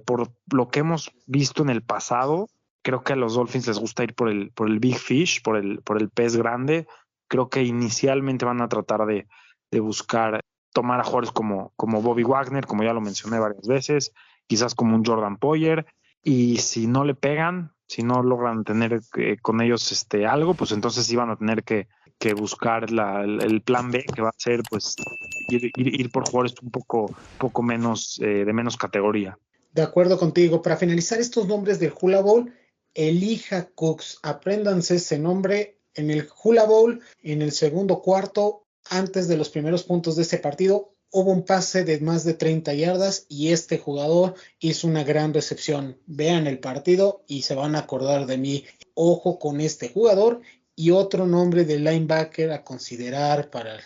Por lo que hemos visto en el pasado, Creo que a los Dolphins les gusta ir por el big fish, por el pez grande. Creo que inicialmente van a tratar de buscar tomar a jugadores como Bobby Wagner, como ya lo mencioné varias veces, quizás como un Jordan Poyer, y si no le pegan, si no logran tener con ellos algo, pues entonces sí van a tener que buscar el plan B, que va a ser pues ir por jugadores un poco menos de menos categoría. De acuerdo contigo. Para finalizar estos nombres del Hula Bowl, Elijah Cooks. Apréndanse ese nombre. En el Hula Bowl, en el segundo cuarto, antes de los primeros puntos de este partido, hubo un pase de más de 30 yardas y este jugador hizo una gran recepción. Vean el partido y se van a acordar de mí. Ojo con este jugador. Y otro nombre de linebacker a considerar para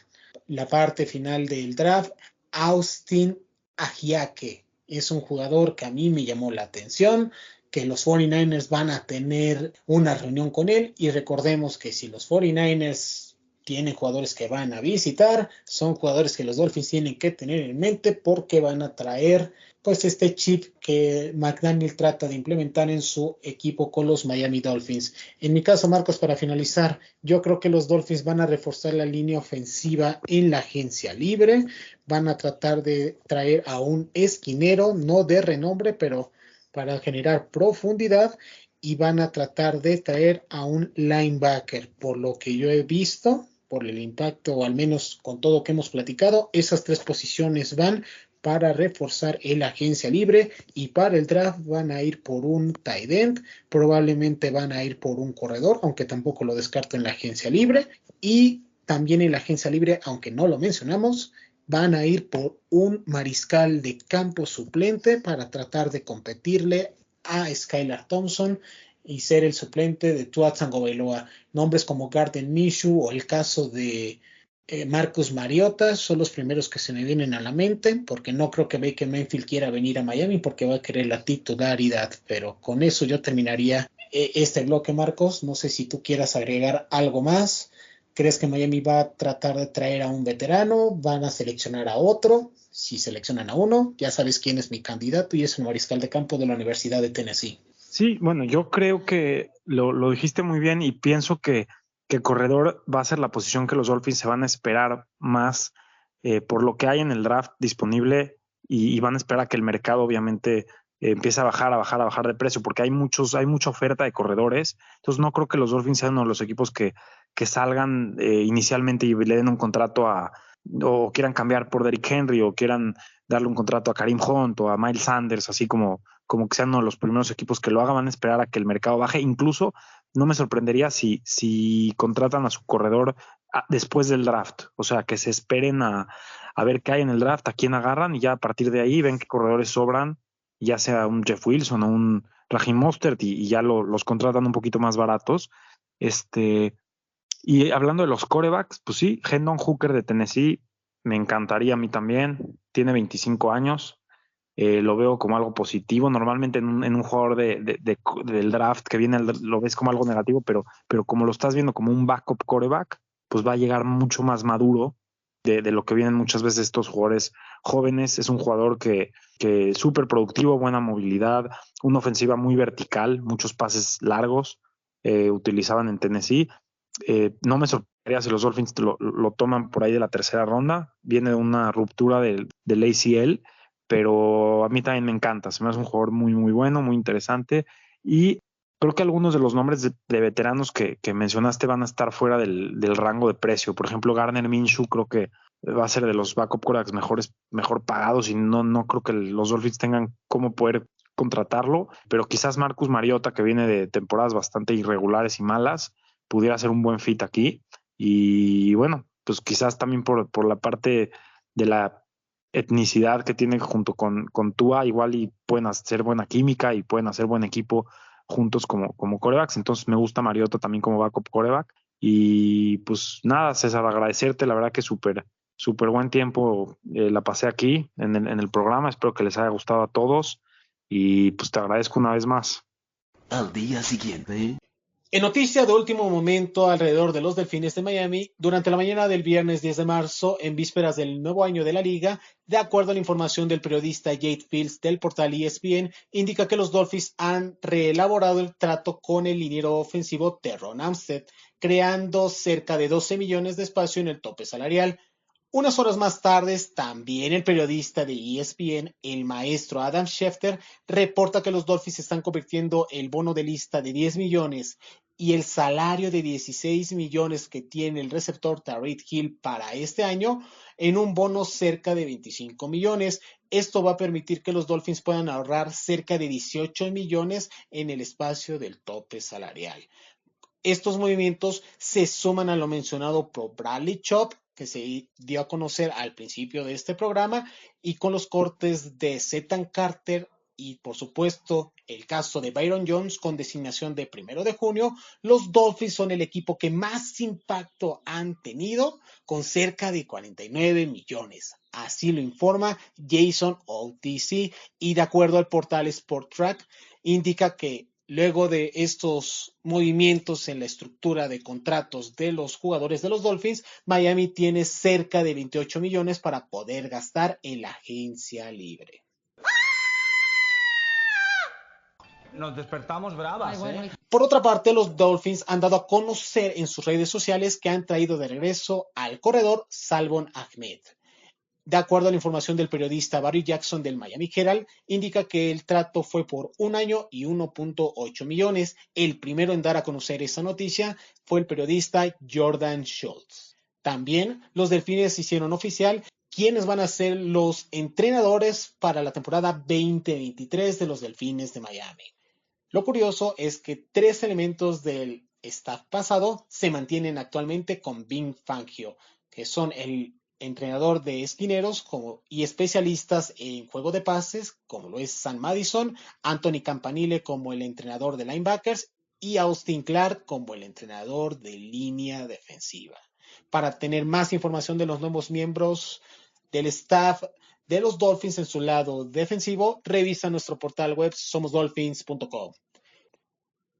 la parte final del draft, Austin Ajiake. Es un jugador que a mí me llamó la atención, que los 49ers van a tener una reunión con él, y recordemos que si los 49ers tienen jugadores que van a visitar, son jugadores que los Dolphins tienen que tener en mente, porque van a traer pues este chip que McDaniel trata de implementar en su equipo con los Miami Dolphins. En mi caso, Marcos, para finalizar, yo creo que los Dolphins van a reforzar la línea ofensiva en la agencia libre, van a tratar de traer a un esquinero, no de renombre, pero para generar profundidad, y van a tratar de traer a un linebacker. Por lo que yo he visto, por el impacto, o al menos con todo lo que hemos platicado, esas 3 posiciones van para reforzar la agencia libre, y para el draft van a ir por un tight end, probablemente van a ir por un corredor, aunque tampoco lo descarto en la agencia libre, y también en la agencia libre, aunque no lo mencionamos, van a ir por un mariscal de campo suplente para tratar de competirle a Skylar Thompson y ser el suplente de Tua Tagovailoa. Nombres como Gardner Minshew o el caso de Marcus Mariota son los primeros que se me vienen a la mente, porque no creo que Baker Mayfield quiera venir a Miami porque va a querer la titularidad. Pero con eso yo terminaría este bloque, Marcos. No sé si tú quieras agregar algo más. ¿Crees que Miami va a tratar de traer a un veterano? ¿Van a seleccionar a otro? Si seleccionan a uno, ya sabes quién es mi candidato, y es un mariscal de campo de la Universidad de Tennessee. Sí, bueno, yo creo que lo dijiste muy bien, y pienso que corredor va a ser la posición que los Dolphins se van a esperar más por lo que hay en el draft disponible, y van a esperar a que el mercado obviamente empiece a bajar de precio, porque hay mucha oferta de corredores. Entonces no creo que los Dolphins sean uno de los equipos que salgan inicialmente y le den un contrato o quieran cambiar por Derrick Henry, o quieran darle un contrato a Kareem Hunt o a Miles Sanders, así como que sean uno de los primeros equipos que lo hagan. Van a esperar a que el mercado baje. Incluso no me sorprendería si contratan a su corredor después del draft. O sea, que se esperen a ver qué hay en el draft, a quién agarran, y ya a partir de ahí ven qué corredores sobran, ya sea un Jeff Wilson o un Raheem Mostert, y ya los contratan un poquito más baratos. Y hablando de los quarterbacks, pues sí, Hendon Hooker de Tennessee me encantaría a mí también. Tiene 25 años. Lo veo como algo positivo. Normalmente en un jugador del draft que viene, lo ves como algo negativo, pero como lo estás viendo como un backup quarterback, pues va a llegar mucho más maduro de lo que vienen muchas veces estos jugadores jóvenes. Es un jugador que es súper productivo, buena movilidad, una ofensiva muy vertical, muchos pases largos utilizaban en Tennessee. No me sorprendería si los Dolphins lo toman por ahí de la 3ª ronda. Viene de una ruptura del ACL, pero a mí también me encanta. Se me hace un jugador muy, muy bueno, muy interesante. Y creo que algunos de los nombres de veteranos que mencionaste van a estar fuera del rango de precio. Por ejemplo, Gardner Minshew creo que va a ser de los backup quarterbacks mejor pagados, y no creo que los Dolphins tengan cómo poder contratarlo. Pero quizás Marcus Mariota, que viene de temporadas bastante irregulares y malas, pudiera ser un buen fit aquí. Y bueno, pues quizás también por la parte de la etnicidad que tiene junto con Tua, igual y pueden hacer buena química y pueden hacer buen equipo juntos como quarterbacks. Entonces me gusta Mariota también como backup quarterback. Y pues nada, César, agradecerte, la verdad que súper buen tiempo la pasé aquí en el programa. Espero que les haya gustado a todos, y pues te agradezco una vez más. Al día siguiente. En noticia de último momento alrededor de los Delfines de Miami, durante la mañana del viernes 10 de marzo, en vísperas del nuevo año de la liga, de acuerdo a la información del periodista Jade Fields del portal ESPN, indica que los Dolphins han reelaborado el trato con el liniero ofensivo Terron Armstead, creando cerca de 12 millones de espacio en el tope salarial. Unas horas más tarde, también el periodista de ESPN, el maestro Adam Schefter, reporta que los Dolphins están convirtiendo el bono de lista de 10 millones y el salario de 16 millones que tiene el receptor Tyreek Hill para este año en un bono cerca de 25 millones. Esto va a permitir que los Dolphins puedan ahorrar cerca de 18 millones en el espacio del tope salarial. Estos movimientos se suman a lo mencionado por Bradley Chubb, que se dio a conocer al principio de este programa, y con los cortes de Zetan Carter y, por supuesto, el caso de Byron Jones con designación de 1 de junio, los Dolphins son el equipo que más impacto han tenido, con cerca de 49 millones. Así lo informa Jason OTC, y de acuerdo al portal SportTrack, indica que luego de estos movimientos en la estructura de contratos de los jugadores de los Dolphins, Miami tiene cerca de 28 millones para poder gastar en la agencia libre. Nos despertamos bravas, ¿eh? Por otra parte, los Dolphins han dado a conocer en sus redes sociales que han traído de regreso al corredor Salvon Ahmed. De acuerdo a la información del periodista Barry Jackson del Miami Herald, indica que el trato fue por 1 año y 1.8 millones. El primero en dar a conocer esa noticia fue el periodista Jordan Schultz. También los Delfines hicieron oficial quiénes van a ser los entrenadores para la temporada 2023 de los Delfines de Miami. Lo curioso es que 3 elementos del staff pasado se mantienen actualmente con Vic Fangio, que son el entrenador de esquineros y especialistas en juego de pases, como lo es Sam Madison, Anthony Campanile como el entrenador de linebackers y Austin Clark como el entrenador de línea defensiva. Para tener más información de los nuevos miembros del staff de los Dolphins en su lado defensivo, revisa nuestro portal web somosdolphins.com.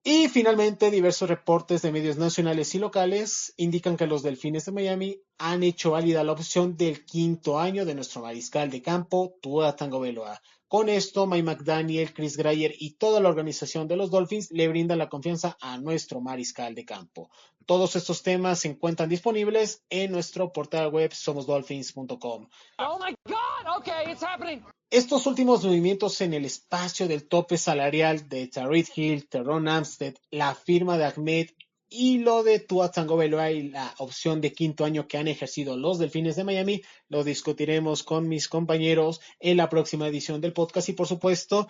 Y finalmente, diversos reportes de medios nacionales y locales indican que los Delfines de Miami han hecho válida la opción del 5º año de nuestro mariscal de campo, Tua Tagovailoa. Con esto, Mike McDaniel, Chris Greyer y toda la organización de los Dolphins le brindan la confianza a nuestro mariscal de campo. Todos estos temas se encuentran disponibles en nuestro portal web somosdolphins.com. Oh my God, okay, it's happening. Estos últimos movimientos en el espacio del tope salarial de Tyreek Hill, Terron Armstead, la firma de Ahmed y lo de Tua Tagovailoa y la opción de 5º año que han ejercido los Delfines de Miami, lo discutiremos con mis compañeros en la próxima edición del podcast y, por supuesto,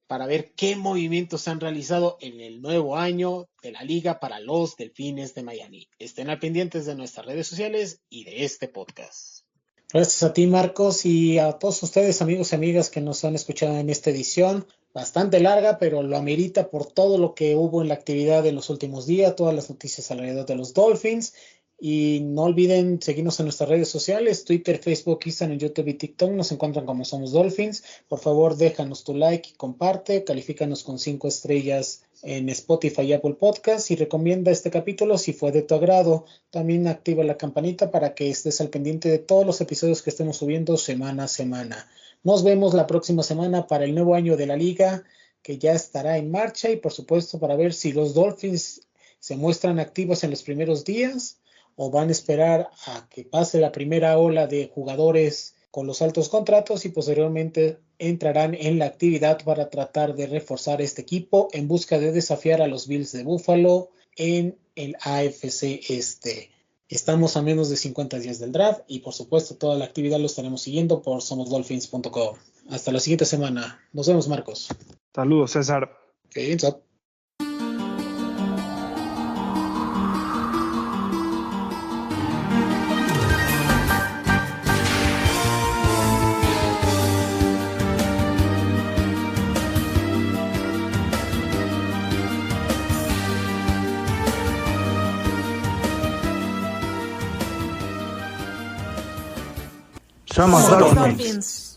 para ver qué movimientos se han realizado en el nuevo año de la liga para los Delfines de Miami. Estén al pendientes de nuestras redes sociales y de este podcast. Gracias a ti, Marcos, y a todos ustedes, amigos y amigas que nos han escuchado en esta edición. Bastante larga, pero lo amerita por todo lo que hubo en la actividad en los últimos días, todas las noticias alrededor de los Dolphins. Y no olviden seguirnos en nuestras redes sociales, Twitter, Facebook, Instagram, YouTube y TikTok. Nos encuentran como Somos Dolphins. Por favor, déjanos tu like y comparte. Califícanos con 5 estrellas en Spotify y Apple Podcasts. Y recomienda este capítulo si fue de tu agrado. También activa la campanita para que estés al pendiente de todos los episodios que estemos subiendo semana a semana. Nos vemos la próxima semana para el nuevo año de la liga, que ya estará en marcha. Y por supuesto para ver si los Dolphins se muestran activos en los primeros días o van a esperar a que pase la primera ola de jugadores con los altos contratos y posteriormente entrarán en la actividad para tratar de reforzar este equipo en busca de desafiar a los Bills de Buffalo en el AFC Este. Estamos a menos de 50 días del draft y por supuesto toda la actividad lo estaremos siguiendo por somosdolphins.com. Hasta la siguiente semana. Nos vemos, Marcos. Saludos, César. Okay, what's up? Somos Dolphins. Dolphins.